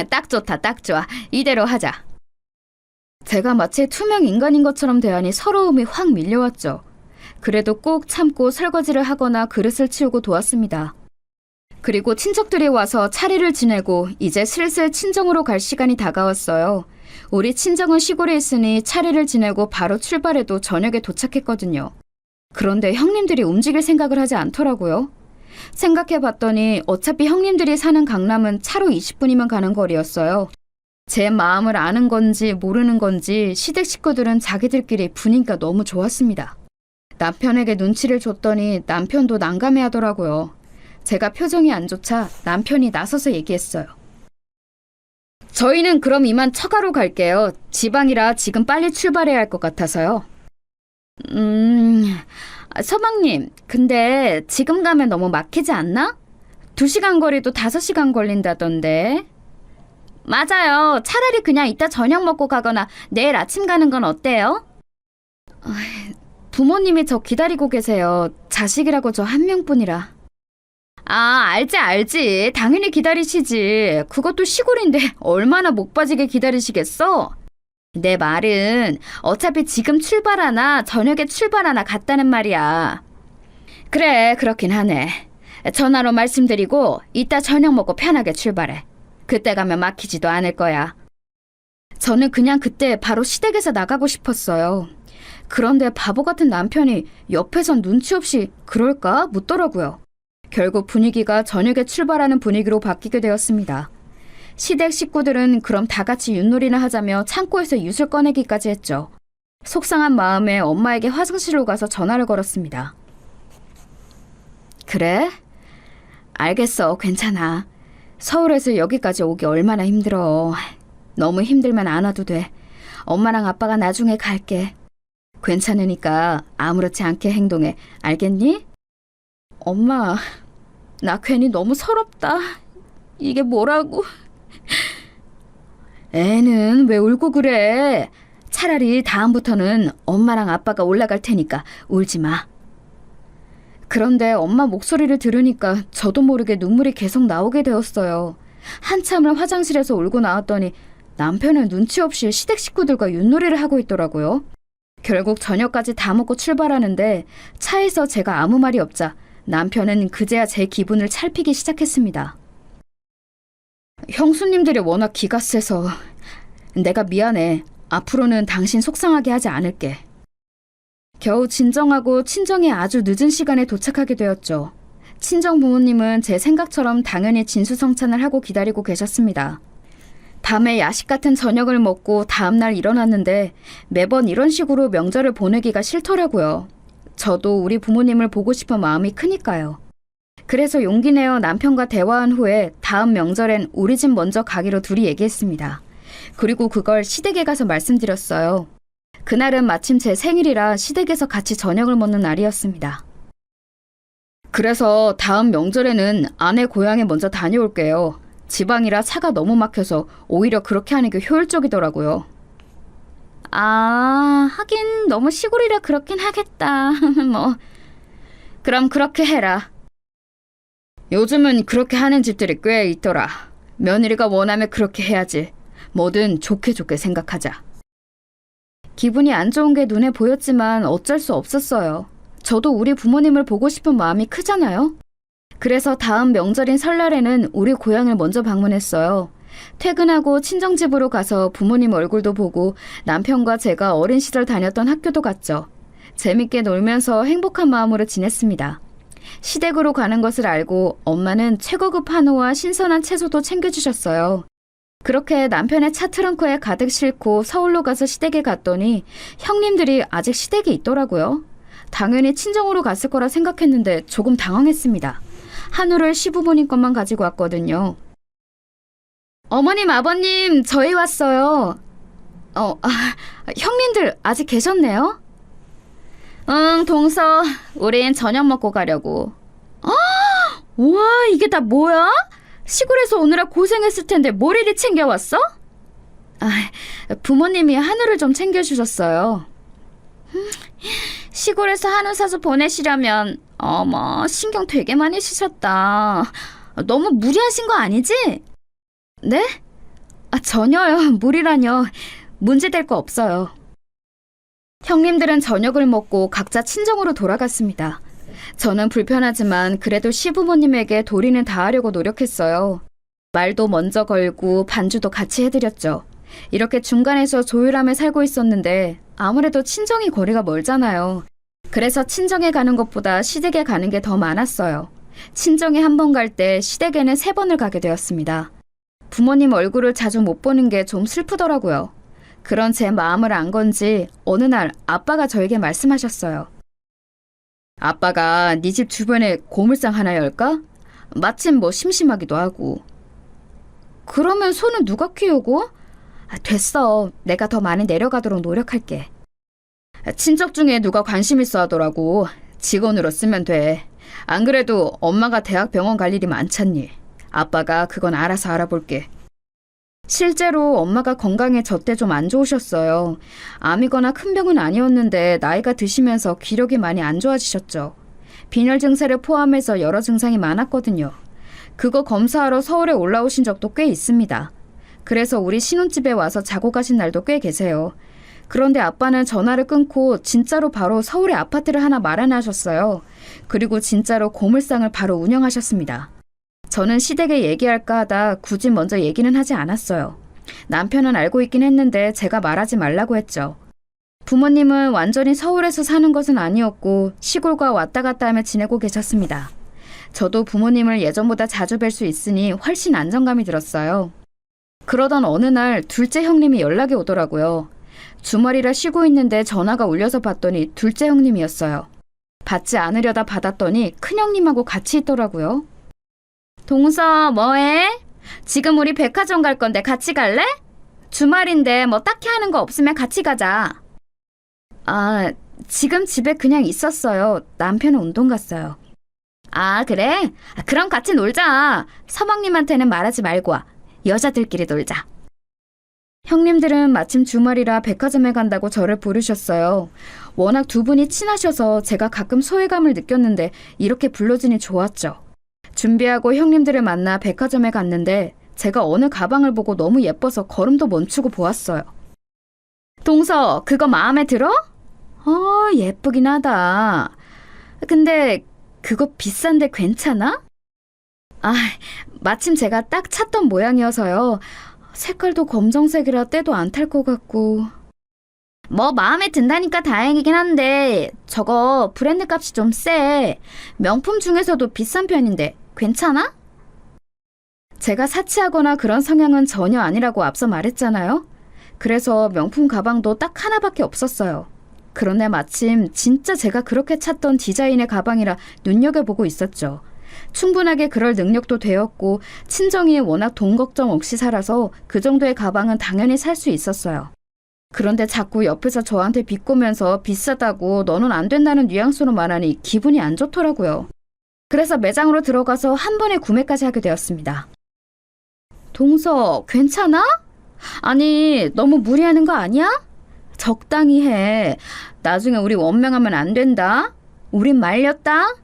딱 좋다, 딱 좋아. 이대로 하자. 제가 마치 투명 인간인 것처럼 대하니 서러움이 확 밀려왔죠. 그래도 꼭 참고 설거지를 하거나 그릇을 치우고 도왔습니다. 그리고 친척들이 와서 차례를 지내고 이제 슬슬 친정으로 갈 시간이 다가왔어요. 우리 친정은 시골에 있으니 차례를 지내고 바로 출발해도 저녁에 도착했거든요. 그런데 형님들이 움직일 생각을 하지 않더라고요. 생각해봤더니 어차피 형님들이 사는 강남은 차로 20분이면 가는 거리였어요. 제 마음을 아는 건지 모르는 건지 시댁 식구들은 자기들끼리 분위기가 너무 좋았습니다. 남편에게 눈치를 줬더니 남편도 난감해하더라고요. 제가 표정이 안 좋자 남편이 나서서 얘기했어요. 저희는 그럼 이만 처가로 갈게요. 지방이라 지금 빨리 출발해야 할 것 같아서요. 서방님, 근데 지금 가면 너무 막히지 않나? 2시간 거리도 5시간 걸린다던데. 맞아요. 차라리 그냥 이따 저녁 먹고 가거나 내일 아침 가는 건 어때요? 부모님이 저 기다리고 계세요. 자식이라고 저 한 명뿐이라. 알지. 당연히 기다리시지. 그것도 시골인데 얼마나 목 빠지게 기다리시겠어? 내 말은 어차피 지금 출발하나 저녁에 출발하나 같다는 말이야. 그래, 그렇긴 하네. 전화로 말씀드리고 이따 저녁 먹고 편하게 출발해. 그때 가면 막히지도 않을 거야. 저는 그냥 그때 바로 시댁에서 나가고 싶었어요. 그런데 바보 같은 남편이 옆에선 눈치 없이 그럴까 묻더라고요. 결국 분위기가 저녁에 출발하는 분위기로 바뀌게 되었습니다. 시댁 식구들은 그럼 다 같이 윷놀이나 하자며 창고에서 윷을 꺼내기까지 했죠. 속상한 마음에 엄마에게 화장실로 가서 전화를 걸었습니다. 그래? 알겠어. 괜찮아. 서울에서 여기까지 오기 얼마나 힘들어. 너무 힘들면 안 와도 돼. 엄마랑 아빠가 나중에 갈게. 괜찮으니까 아무렇지 않게 행동해. 알겠니? 엄마, 나 괜히 너무 서럽다. 이게 뭐라고? 애는 왜 울고 그래? 차라리 다음부터는 엄마랑 아빠가 올라갈 테니까 울지 마. 그런데 엄마 목소리를 들으니까 저도 모르게 눈물이 계속 나오게 되었어요. 한참을 화장실에서 울고 나왔더니 남편은 눈치 없이 시댁 식구들과 윷놀이를 하고 있더라고요. 결국 저녁까지 다 먹고 출발하는데 차에서 제가 아무 말이 없자 남편은 그제야 제 기분을 살피기 시작했습니다. 형수님들이 워낙 기가 세서 내가 미안해. 앞으로는 당신 속상하게 하지 않을게. 겨우 진정하고 친정에 아주 늦은 시간에 도착하게 되었죠. 친정 부모님은 제 생각처럼 당연히 진수성찬을 하고 기다리고 계셨습니다. 밤에 야식 같은 저녁을 먹고 다음날 일어났는데 매번 이런 식으로 명절을 보내기가 싫더라고요. 저도 우리 부모님을 보고 싶은 마음이 크니까요. 그래서 용기 내어 남편과 대화한 후에 다음 명절엔 우리 집 먼저 가기로 둘이 얘기했습니다. 그리고 그걸 시댁에 가서 말씀드렸어요. 그날은 마침 제 생일이라 시댁에서 같이 저녁을 먹는 날이었습니다. 그래서 다음 명절에는 아내 고향에 먼저 다녀올게요. 지방이라 차가 너무 막혀서 오히려 그렇게 하는 게 효율적이더라고요. 아, 하긴 너무 시골이라 그렇긴 하겠다. 뭐, 그럼 그렇게 해라. 요즘은 그렇게 하는 집들이 꽤 있더라. 며느리가 원하면 그렇게 해야지. 뭐든 좋게 좋게 생각하자. 기분이 안 좋은 게 눈에 보였지만 어쩔 수 없었어요. 저도 우리 부모님을 보고 싶은 마음이 크잖아요. 그래서 다음 명절인 설날에는 우리 고향을 먼저 방문했어요. 퇴근하고 친정집으로 가서 부모님 얼굴도 보고 남편과 제가 어린 시절 다녔던 학교도 갔죠. 재밌게 놀면서 행복한 마음으로 지냈습니다. 시댁으로 가는 것을 알고 엄마는 최고급 한우와 신선한 채소도 챙겨주셨어요. 그렇게 남편의 차 트렁크에 가득 싣고 서울로 가서 시댁에 갔더니 형님들이 아직 시댁에 있더라고요. 당연히 친정으로 갔을 거라 생각했는데 조금 당황했습니다. 한우를 시부모님 것만 가지고 왔거든요. 어머님, 아버님, 저희 왔어요. 형님들 아직 계셨네요? 응, 동서. 우린 저녁 먹고 가려고. 우와, 이게 다 뭐야? 시골에서 오느라 고생했을 텐데 뭘 이리 챙겨왔어? 부모님이 한우를 좀 챙겨주셨어요. 시골에서 한우 사서 보내시려면 어머, 신경 되게 많이 쓰셨다. 너무 무리하신 거 아니지? 네? 전혀요. 무리라뇨. 문제될 거 없어요. 형님들은 저녁을 먹고 각자 친정으로 돌아갔습니다. 저는 불편하지만 그래도 시부모님에게 도리는 다하려고 노력했어요. 말도 먼저 걸고 반주도 같이 해드렸죠. 이렇게 중간에서 조율하며 살고 있었는데 아무래도 친정이 거리가 멀잖아요. 그래서 친정에 가는 것보다 시댁에 가는 게 더 많았어요. 친정에 한 번 갈 때 시댁에는 3번을 가게 되었습니다. 부모님 얼굴을 자주 못 보는 게 좀 슬프더라고요. 그런 제 마음을 안 건지 어느 날 아빠가 저에게 말씀하셨어요. 아빠가 네 집 주변에 고물상 하나 열까? 마침 뭐 심심하기도 하고. 그러면 소는 누가 키우고? 됐어. 내가 더 많이 내려가도록 노력할게. 친척 중에 누가 관심 있어 하더라고. 직원으로 쓰면 돼. 안 그래도 엄마가 대학 병원 갈 일이 많잖니. 아빠가 그건 알아서 알아볼게. 실제로 엄마가 건강에 저때 좀 안 좋으셨어요. 암이거나 큰 병은 아니었는데 나이가 드시면서 기력이 많이 안 좋아지셨죠. 빈혈 증세를 포함해서 여러 증상이 많았거든요. 그거 검사하러 서울에 올라오신 적도 꽤 있습니다. 그래서 우리 신혼집에 와서 자고 가신 날도 꽤 계세요. 그런데 아빠는 전화를 끊고 진짜로 바로 서울에 아파트를 하나 마련하셨어요. 그리고 진짜로 고물상을 바로 운영하셨습니다. 저는 시댁에 얘기할까 하다 굳이 먼저 얘기는 하지 않았어요. 남편은 알고 있긴 했는데 제가 말하지 말라고 했죠. 부모님은 완전히 서울에서 사는 것은 아니었고 시골과 왔다 갔다 하며 지내고 계셨습니다. 저도 부모님을 예전보다 자주 뵐 수 있으니 훨씬 안정감이 들었어요. 그러던 어느 날 둘째 형님이 연락이 오더라고요. 주말이라 쉬고 있는데 전화가 울려서 봤더니 둘째 형님이었어요. 받지 않으려다 받았더니 큰형님하고 같이 있더라고요. 동서 뭐해? 지금 우리 백화점 갈 건데 같이 갈래? 주말인데 뭐 딱히 하는 거 없으면 같이 가자. 아, 지금 집에 그냥 있었어요. 남편은 운동 갔어요. 아, 그래? 그럼 같이 놀자. 서방님한테는 말하지 말고 와. 여자들끼리 놀자. 형님들은 마침 주말이라 백화점에 간다고 저를 부르셨어요. 워낙 두 분이 친하셔서 제가 가끔 소외감을 느꼈는데 이렇게 불러주니 좋았죠. 준비하고 형님들을 만나 백화점에 갔는데 제가 어느 가방을 보고 너무 예뻐서 걸음도 멈추고 보았어요. 동서, 그거 마음에 들어? 예쁘긴 하다. 근데 그거 비싼데 괜찮아? 아, 마침 제가 딱 찾던 모양이어서요. 색깔도 검정색이라 때도 안 탈 것 같고. 뭐 마음에 든다니까 다행이긴 한데 저거 브랜드 값이 좀 세. 명품 중에서도 비싼 편인데 괜찮아? 제가 사치하거나 그런 성향은 전혀 아니라고 앞서 말했잖아요. 그래서 명품 가방도 딱 하나밖에 없었어요. 그런데 마침 진짜 제가 그렇게 찾던 디자인의 가방이라 눈여겨보고 있었죠. 충분하게 그럴 능력도 되었고 친정이 워낙 돈 걱정 없이 살아서 그 정도의 가방은 당연히 살 수 있었어요. 그런데 자꾸 옆에서 저한테 비꼬면서 비싸다고 너는 안 된다는 뉘앙스로 말하니 기분이 안 좋더라고요. 그래서 매장으로 들어가서 한 번에 구매까지 하게 되었습니다. 동서, 괜찮아? 아니, 너무 무리하는 거 아니야? 적당히 해. 나중에 우리 원망하면 안 된다. 우린 말렸다.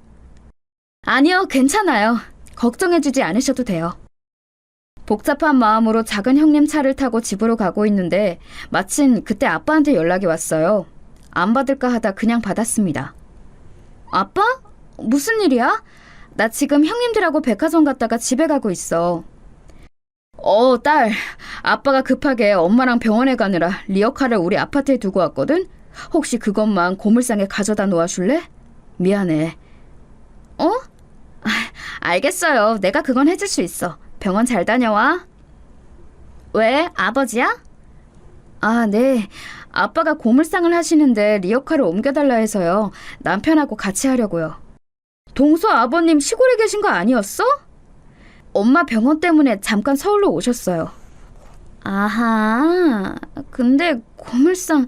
아니요, 괜찮아요. 걱정해주지 않으셔도 돼요. 복잡한 마음으로 작은 형님 차를 타고 집으로 가고 있는데 마침 그때 아빠한테 연락이 왔어요. 안 받을까 하다 그냥 받았습니다. 아빠? 무슨 일이야? 나 지금 형님들하고 백화점 갔다가 집에 가고 있어. 딸. 아빠가 급하게 엄마랑 병원에 가느라 리어카를 우리 아파트에 두고 왔거든? 혹시 그것만 고물상에 가져다 놓아줄래? 미안해. 알겠어요. 내가 그건 해줄 수 있어. 병원 잘 다녀와. 왜? 아버지야? 아, 네. 아빠가 고물상을 하시는데 리어카를 옮겨달라 해서요. 남편하고 같이 하려고요. 동서 아버님 시골에 계신 거 아니었어? 엄마 병원 때문에 잠깐 서울로 오셨어요. 아하. 근데 고물상...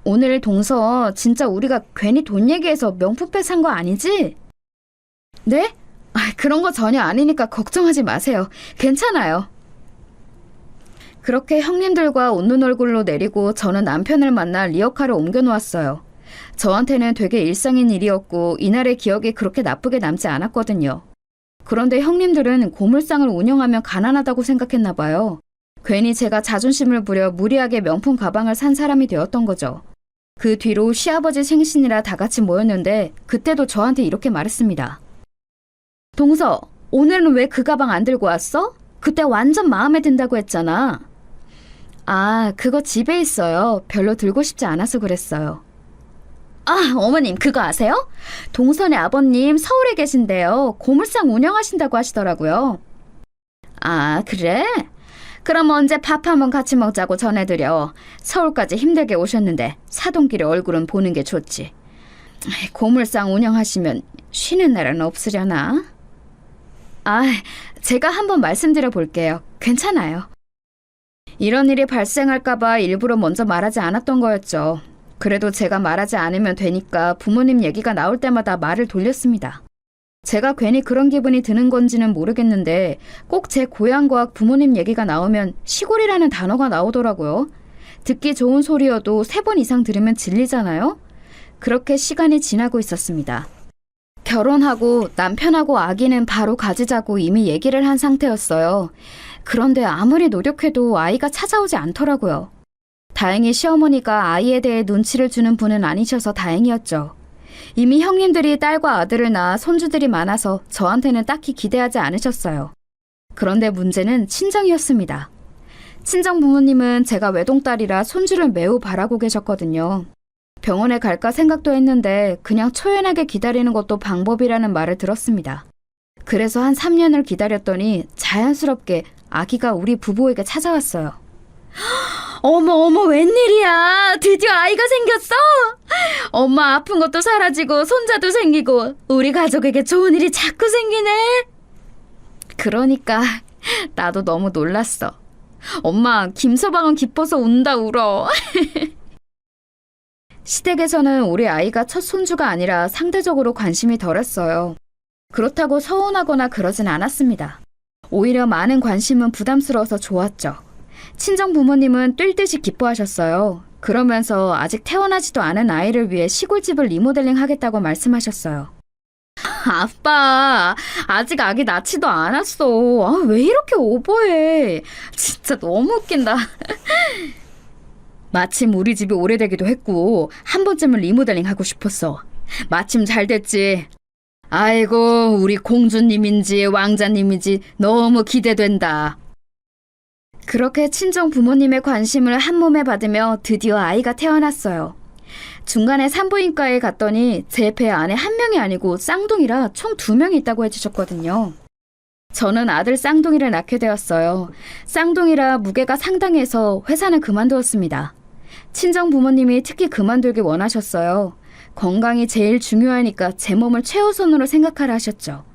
오늘 동서 진짜 우리가 괜히 돈 얘기해서 명품백 산 거 아니지? 네? 그런 거 전혀 아니니까 걱정하지 마세요. 괜찮아요. 그렇게 형님들과 웃는 얼굴로 내리고 저는 남편을 만나 리어카를 옮겨놓았어요. 저한테는 되게 일상인 일이었고 이날의 기억이 그렇게 나쁘게 남지 않았거든요. 그런데 형님들은 고물상을 운영하면 가난하다고 생각했나 봐요. 괜히 제가 자존심을 부려 무리하게 명품 가방을 산 사람이 되었던 거죠. 그 뒤로 시아버지 생신이라 다 같이 모였는데 그때도 저한테 이렇게 말했습니다. 동서, 오늘은 왜 그 가방 안 들고 왔어? 그때 완전 마음에 든다고 했잖아. 아, 그거 집에 있어요. 별로 들고 싶지 않아서 그랬어요. 아, 어머님 그거 아세요? 동선의 아버님 서울에 계신데요. 고물상 운영하신다고 하시더라고요. 아, 그래? 그럼 언제 밥 한번 같이 먹자고 전해드려. 서울까지 힘들게 오셨는데 사돈끼리 얼굴은 보는 게 좋지. 고물상 운영하시면 쉬는 날은 없으려나? 아, 제가 한번 말씀드려 볼게요. 괜찮아요. 이런 일이 발생할까봐 일부러 먼저 말하지 않았던 거였죠. 그래도 제가 말하지 않으면 되니까 부모님 얘기가 나올 때마다 말을 돌렸습니다. 제가 괜히 그런 기분이 드는 건지는 모르겠는데 꼭 제 고향과 부모님 얘기가 나오면 시골이라는 단어가 나오더라고요. 듣기 좋은 소리여도 3번 이상 들으면 질리잖아요. 그렇게 시간이 지나고 있었습니다. 결혼하고 남편하고 아기는 바로 가지자고 이미 얘기를 한 상태였어요. 그런데 아무리 노력해도 아이가 찾아오지 않더라고요. 다행히 시어머니가 아이에 대해 눈치를 주는 분은 아니셔서 다행이었죠. 이미 형님들이 딸과 아들을 낳아 손주들이 많아서 저한테는 딱히 기대하지 않으셨어요. 그런데 문제는 친정이었습니다. 친정 부모님은 제가 외동딸이라 손주를 매우 바라고 계셨거든요. 병원에 갈까 생각도 했는데 그냥 초연하게 기다리는 것도 방법이라는 말을 들었습니다. 그래서 한 3년을 기다렸더니 자연스럽게 아기가 우리 부부에게 찾아왔어요. 어머, 어머, 웬일이야. 드디어 아이가 생겼어? 엄마 아픈 것도 사라지고 손자도 생기고 우리 가족에게 좋은 일이 자꾸 생기네. 그러니까 나도 너무 놀랐어. 엄마, 김서방은 기뻐서 운다 울어. 시댁에서는 우리 아이가 첫 손주가 아니라 상대적으로 관심이 덜했어요. 그렇다고 서운하거나 그러진 않았습니다. 오히려 많은 관심은 부담스러워서 좋았죠. 친정 부모님은 뛸 듯이 기뻐하셨어요. 그러면서 아직 태어나지도 않은 아이를 위해 시골집을 리모델링 하겠다고 말씀하셨어요. 아빠, 아직 아기 낳지도 않았어. 왜 이렇게 오버해. 진짜 너무 웃긴다. 마침 우리 집이 오래되기도 했고 한 번쯤은 리모델링 하고 싶었어. 마침 잘 됐지. 아이고, 우리 공주님인지 왕자님인지 너무 기대된다. 그렇게 친정 부모님의 관심을 한 몸에 받으며 드디어 아이가 태어났어요. 중간에 산부인과에 갔더니 제 배 안에 한 명이 아니고 쌍둥이라 총 2명이 있다고 해주셨거든요. 저는 아들 쌍둥이를 낳게 되었어요. 쌍둥이라 무게가 상당해서 회사는 그만두었습니다. 친정 부모님이 특히 그만두길 원하셨어요. 건강이 제일 중요하니까 제 몸을 최우선으로 생각하라 하셨죠.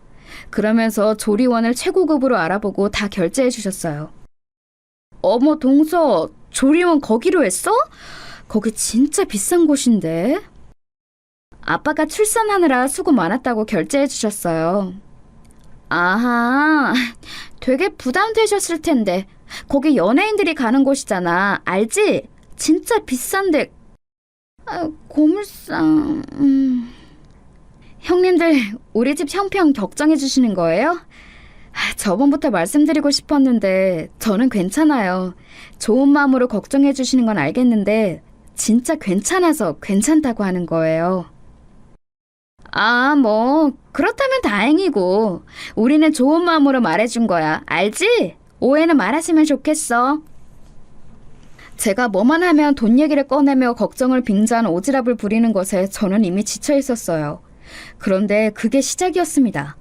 그러면서 조리원을 최고급으로 알아보고 다 결제해 주셨어요. 어머, 동서, 조리원 거기로 했어? 거기 진짜 비싼 곳인데. 아빠가 출산하느라 수고 많았다고 결제해 주셨어요. 아하, 되게 부담되셨을 텐데. 거기 연예인들이 가는 곳이잖아. 알지? 진짜 비싼데. 고물상... 형님들, 우리 집 형평 걱정해 주시는 거예요? 저번부터 말씀드리고 싶었는데 저는 괜찮아요. 좋은 마음으로 걱정해 주시는 건 알겠는데 진짜 괜찮아서 괜찮다고 하는 거예요. 뭐 그렇다면 다행이고 우리는 좋은 마음으로 말해준 거야. 알지? 오해는 말았으면 좋겠어. 제가 뭐만 하면 돈 얘기를 꺼내며 걱정을 빙자한 오지랖을 부리는 것에 저는 이미 지쳐 있었어요. 그런데 그게 시작이었습니다.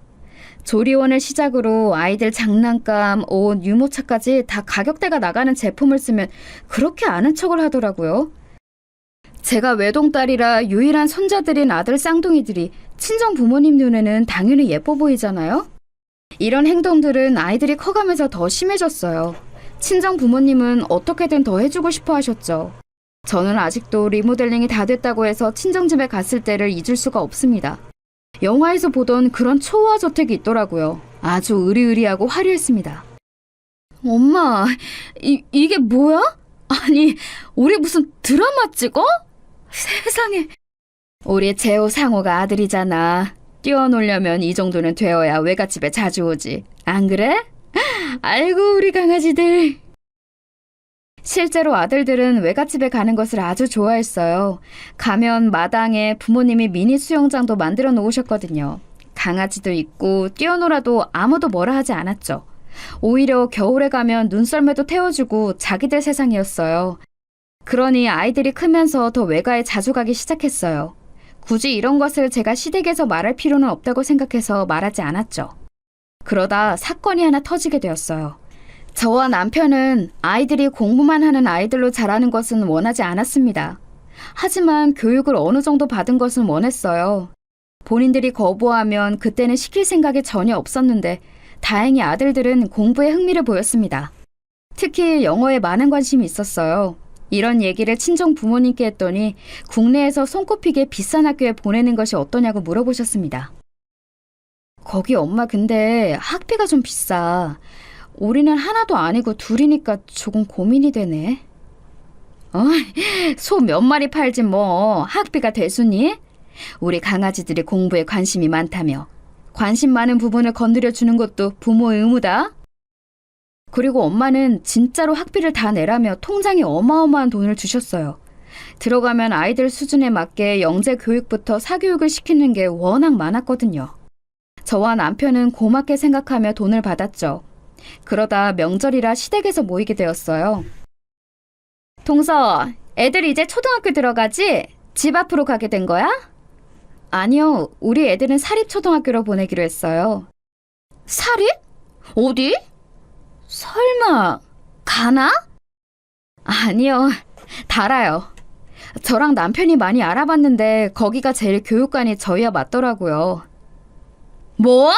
조리원을 시작으로 아이들 장난감, 옷, 유모차까지 다 가격대가 나가는 제품을 쓰면 그렇게 아는 척을 하더라고요. 제가 외동딸이라 유일한 손자들인 아들 쌍둥이들이 친정 부모님 눈에는 당연히 예뻐 보이잖아요. 이런 행동들은 아이들이 커가면서 더 심해졌어요. 친정 부모님은 어떻게든 더 해주고 싶어 하셨죠. 저는 아직도 리모델링이 다 됐다고 해서 친정집에 갔을 때를 잊을 수가 없습니다. 영화에서 보던 그런 초호화 저택이 있더라고요. 아주 으리으리하고 화려했습니다. 엄마, 이게 뭐야? 아니, 우리 무슨 드라마 찍어? 세상에. 우리 재호 상호가 아들이잖아. 뛰어놀려면 이 정도는 되어야 외갓집에 자주 오지. 안 그래? 아이고, 우리 강아지들. 실제로 아들들은 외갓집에 가는 것을 아주 좋아했어요. 가면 마당에 부모님이 미니 수영장도 만들어 놓으셨거든요. 강아지도 있고 뛰어놀아도 아무도 뭐라 하지 않았죠. 오히려 겨울에 가면 눈썰매도 태워주고 자기들 세상이었어요. 그러니 아이들이 크면서 더 외가에 자주 가기 시작했어요. 굳이 이런 것을 제가 시댁에서 말할 필요는 없다고 생각해서 말하지 않았죠. 그러다 사건이 하나 터지게 되었어요. 저와 남편은 아이들이 공부만 하는 아이들로 자라는 것은 원하지 않았습니다. 하지만 교육을 어느 정도 받은 것은 원했어요. 본인들이 거부하면 그때는 시킬 생각이 전혀 없었는데 다행히 아들들은 공부에 흥미를 보였습니다. 특히 영어에 많은 관심이 있었어요. 이런 얘기를 친정 부모님께 했더니 국내에서 손꼽히게 비싼 학교에 보내는 것이 어떠냐고 물어보셨습니다. 거기 엄마 근데 학비가 좀 비싸. 우리는 하나도 아니고 둘이니까 조금 고민이 되네. 소 몇 마리 팔지 뭐 학비가 대수니? 우리 강아지들이 공부에 관심이 많다며. 관심 많은 부분을 건드려주는 것도 부모의 의무다. 그리고 엄마는 진짜로 학비를 다 내라며 통장에 어마어마한 돈을 주셨어요. 들어가면 아이들 수준에 맞게 영재 교육부터 사교육을 시키는 게 워낙 많았거든요. 저와 남편은 고맙게 생각하며 돈을 받았죠. 그러다 명절이라 시댁에서 모이게 되었어요. 동서, 애들 이제 초등학교 들어가지? 집 앞으로 가게 된 거야? 아니요, 우리 애들은 사립초등학교로 보내기로 했어요. 사립? 어디? 설마 가나? 아니요, 달아요. 저랑 남편이 많이 알아봤는데 거기가 제일 교육관이 저희와 맞더라고요. 뭐?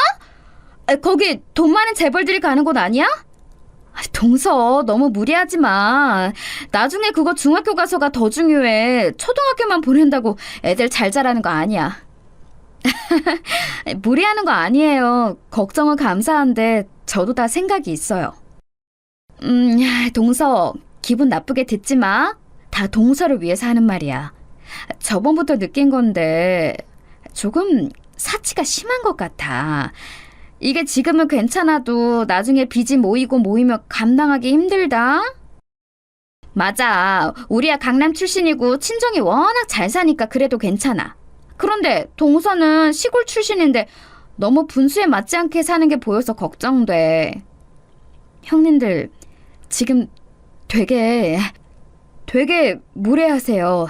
거기 돈 많은 재벌들이 가는 곳 아니야? 동서, 너무 무리하지 마. 나중에 그거 중학교 가서가 더 중요해. 초등학교만 보낸다고 애들 잘 자라는 거 아니야. 무리하는 거 아니에요. 걱정은 감사한데 저도 다 생각이 있어요. 동서, 기분 나쁘게 듣지 마. 다 동서를 위해서 하는 말이야. 저번부터 느낀 건데 조금 사치가 심한 것 같아. 이게 지금은 괜찮아도 나중에 빚이 모이면 감당하기 힘들다. 맞아. 우리야 강남 출신이고 친정이 워낙 잘 사니까 그래도 괜찮아. 그런데 동서는 시골 출신인데 너무 분수에 맞지 않게 사는 게 보여서 걱정돼. 형님들, 지금 되게 무례하세요.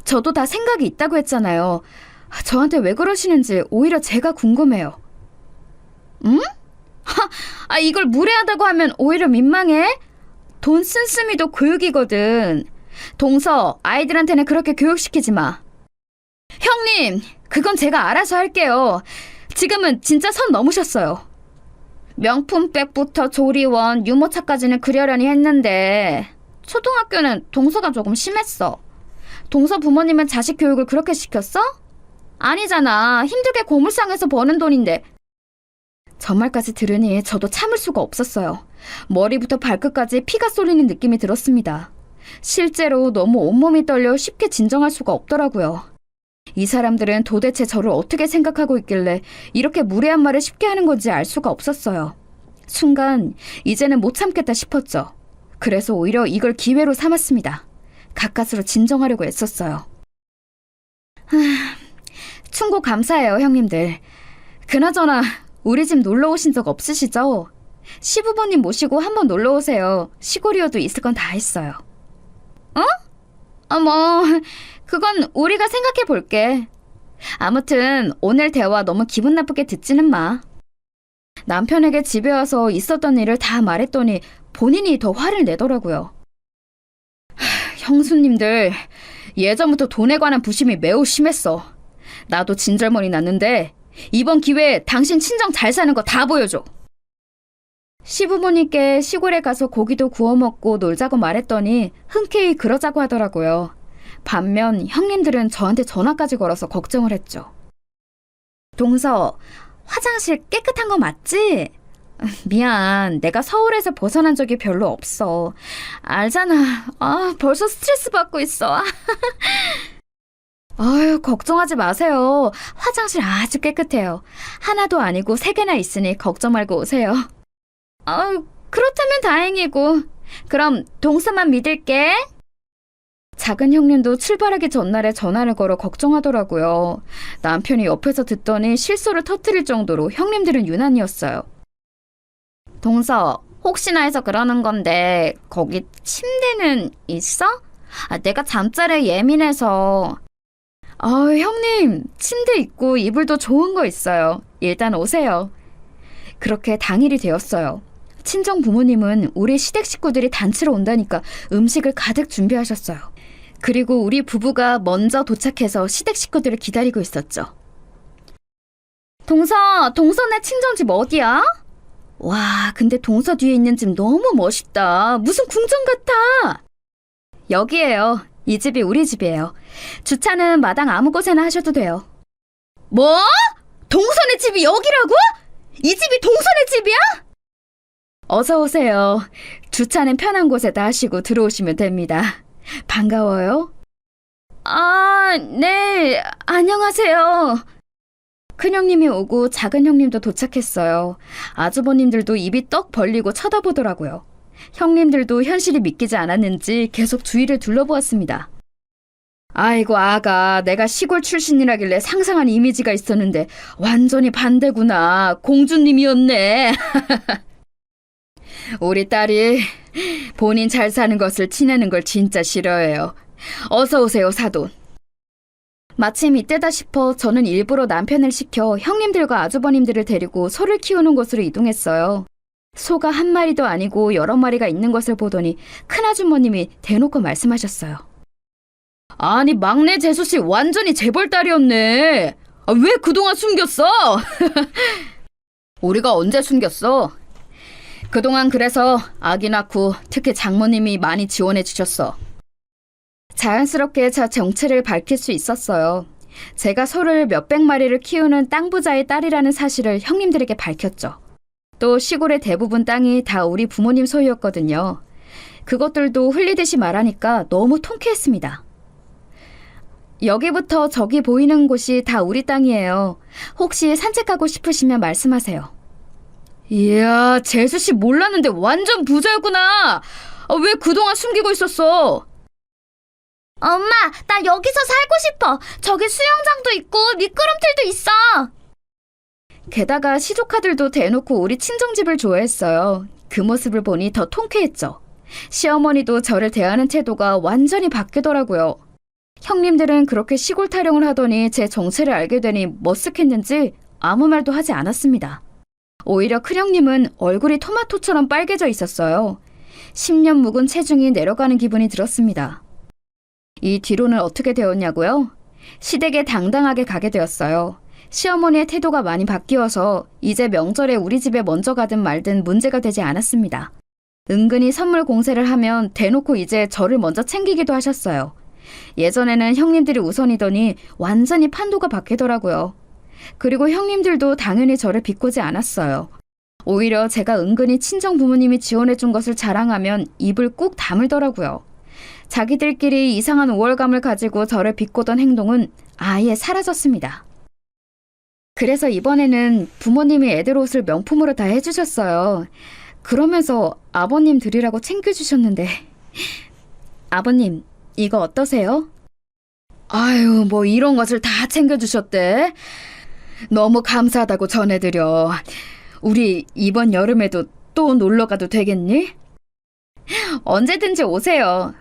저도 다 생각이 있다고 했잖아요. 저한테 왜 그러시는지 오히려 제가 궁금해요. 응? 이걸 무례하다고 하면 오히려 민망해? 돈 씀씀이도 교육이거든. 동서, 아이들한테는 그렇게 교육시키지 마. 형님, 그건 제가 알아서 할게요. 지금은 진짜 선 넘으셨어요. 명품백부터 조리원, 유모차까지는 그려려니 했는데 초등학교는 동서가 조금 심했어. 동서 부모님은 자식 교육을 그렇게 시켰어? 아니잖아. 힘들게 고물상에서 버는 돈인데. 저 말까지 들으니 저도 참을 수가 없었어요. 머리부터 발끝까지 피가 쏠리는 느낌이 들었습니다. 실제로 너무 온몸이 떨려 쉽게 진정할 수가 없더라고요. 이 사람들은 도대체 저를 어떻게 생각하고 있길래 이렇게 무례한 말을 쉽게 하는 건지 알 수가 없었어요. 순간 이제는 못 참겠다 싶었죠. 그래서 오히려 이걸 기회로 삼았습니다. 가까스로 진정하려고 애썼어요. 충고 감사해요, 형님들. 그나저나 우리 집 놀러 오신 적 없으시죠? 시부모님 모시고 한번 놀러 오세요. 시골이어도 있을 건 다 했어요. 뭐 그건 우리가 생각해 볼게. 아무튼 오늘 대화 너무 기분 나쁘게 듣지는 마. 남편에게 집에 와서 있었던 일을 다 말했더니 본인이 더 화를 내더라고요. 형수님들, 예전부터 돈에 관한 부심이 매우 심했어. 나도 진절머리 났는데 이번 기회에 당신 친정 잘 사는 거 다 보여줘. 시부모님께 시골에 가서 고기도 구워 먹고 놀자고 말했더니 흔쾌히 그러자고 하더라고요. 반면 형님들은 저한테 전화까지 걸어서 걱정을 했죠. 동서, 화장실 깨끗한 거 맞지? 미안, 내가 서울에서 벗어난 적이 별로 없어. 알잖아. 벌써 스트레스 받고 있어. 아유, 걱정하지 마세요. 화장실 아주 깨끗해요. 하나도 아니고 3개나 있으니 걱정 말고 오세요. 그렇다면 다행이고. 그럼 동서만 믿을게. 작은 형님도 출발하기 전날에 전화를 걸어 걱정하더라고요. 남편이 옆에서 듣더니 실소를 터뜨릴 정도로 형님들은 유난이었어요. 동서, 혹시나 해서 그러는 건데 거기 침대는 있어? 내가 잠자리에 예민해서. 형님, 침대 있고 이불도 좋은 거 있어요. 일단 오세요. 그렇게 당일이 되었어요. 친정 부모님은 우리 시댁 식구들이 단체로 온다니까 음식을 가득 준비하셨어요. 그리고 우리 부부가 먼저 도착해서 시댁 식구들을 기다리고 있었죠. 동서네 친정집 어디야? 와, 근데 동서 뒤에 있는 집 너무 멋있다. 무슨 궁전 같아. 여기에요. 이 집이 우리 집이에요. 주차는 마당 아무 곳에나 하셔도 돼요. 뭐? 동서네 집이 여기라고? 이 집이 동서네 집이야? 어서 오세요. 주차는 편한 곳에다 하시고 들어오시면 됩니다. 반가워요. 네. 안녕하세요. 큰형님이 오고 작은 형님도 도착했어요. 아주버님들도 입이 떡 벌리고 쳐다보더라고요. 형님들도 현실이 믿기지 않았는지 계속 주위를 둘러보았습니다. 아이고 아가, 내가 시골 출신이라길래 상상한 이미지가 있었는데 완전히 반대구나. 공주님이었네. 우리 딸이 본인 잘 사는 것을 티내는 걸 진짜 싫어해요. 어서 오세요, 사돈. 마침 이때다 싶어 저는 일부러 남편을 시켜 형님들과 아주버님들을 데리고 소를 키우는 곳으로 이동했어요. 소가 한 마리도 아니고 여러 마리가 있는 것을 보더니 큰아주머님이 대놓고 말씀하셨어요. 아니, 막내 재수씨 완전히 재벌딸이었네. 왜 그동안 숨겼어? 우리가 언제 숨겼어? 그동안 그래서 아기 낳고 특히 장모님이 많이 지원해 주셨어. 자연스럽게 제 정체를 밝힐 수 있었어요. 제가 소를 몇백 마리를 키우는 땅 부자의 딸이라는 사실을 형님들에게 밝혔죠. 또 시골의 대부분 땅이 다 우리 부모님 소유였거든요. 그것들도 흘리듯이 말하니까 너무 통쾌했습니다. 여기부터 저기 보이는 곳이 다 우리 땅이에요. 혹시 산책하고 싶으시면 말씀하세요. 이야, 재수씨 몰랐는데 완전 부자였구나. 왜 그동안 숨기고 있었어? 엄마, 나 여기서 살고 싶어. 저기 수영장도 있고 미끄럼틀도 있어. 게다가 시조카들도 대놓고 우리 친정집을 좋아했어요. 그 모습을 보니 더 통쾌했죠. 시어머니도 저를 대하는 태도가 완전히 바뀌더라고요. 형님들은 그렇게 시골 타령을 하더니 제 정체를 알게 되니 머쓱했는지 아무 말도 하지 않았습니다. 오히려 큰형님은 얼굴이 토마토처럼 빨개져 있었어요. 10년 묵은 체중이 내려가는 기분이 들었습니다. 이 뒤로는 어떻게 되었냐고요? 시댁에 당당하게 가게 되었어요. 시어머니의 태도가 많이 바뀌어서 이제 명절에 우리 집에 먼저 가든 말든 문제가 되지 않았습니다. 은근히 선물 공세를 하면 대놓고 이제 저를 먼저 챙기기도 하셨어요. 예전에는 형님들이 우선이더니 완전히 판도가 바뀌더라고요. 그리고 형님들도 당연히 저를 비꼬지 않았어요. 오히려 제가 은근히 친정 부모님이 지원해준 것을 자랑하면 입을 꾹 다물더라고요. 자기들끼리 이상한 우월감을 가지고 저를 비꼬던 행동은 아예 사라졌습니다. 그래서 이번에는 부모님이 애들 옷을 명품으로 다 해주셨어요. 그러면서 아버님 드리라고 챙겨주셨는데 아버님, 이거 어떠세요? 아유, 뭐 이런 것을 다 챙겨주셨대. 너무 감사하다고 전해드려. 우리 이번 여름에도 또 놀러가도 되겠니? 언제든지 오세요.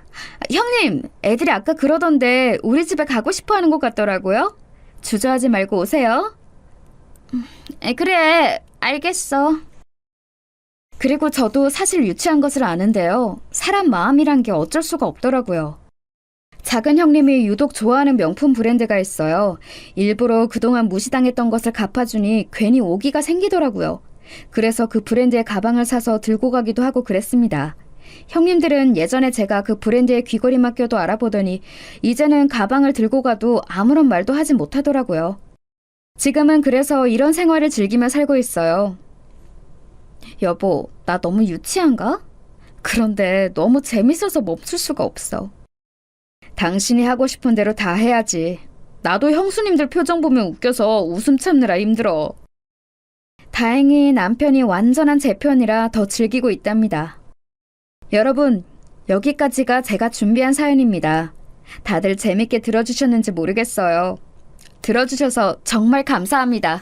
형님, 애들이 아까 그러던데 우리 집에 가고 싶어 하는 것 같더라고요. 주저하지 말고 오세요. 그래, 알겠어. 그리고 저도 사실 유치한 것을 아는데요. 사람 마음이란 게 어쩔 수가 없더라고요. 작은 형님이 유독 좋아하는 명품 브랜드가 있어요. 일부러 그동안 무시당했던 것을 갚아주니 괜히 오기가 생기더라고요. 그래서 그 브랜드의 가방을 사서 들고 가기도 하고 그랬습니다. 형님들은 예전에 제가 그 브랜드의 귀걸이 맡겨도 알아보더니 이제는 가방을 들고 가도 아무런 말도 하지 못하더라고요. 지금은 그래서 이런 생활을 즐기며 살고 있어요. 여보, 나 너무 유치한가? 그런데 너무 재밌어서 멈출 수가 없어. 당신이 하고 싶은 대로 다 해야지. 나도 형수님들 표정 보면 웃겨서 웃음 참느라 힘들어. 다행히 남편이 완전한 제 편이라 더 즐기고 있답니다. 여러분, 여기까지가 제가 준비한 사연입니다. 다들 재밌게 들어주셨는지 모르겠어요. 들어주셔서 정말 감사합니다.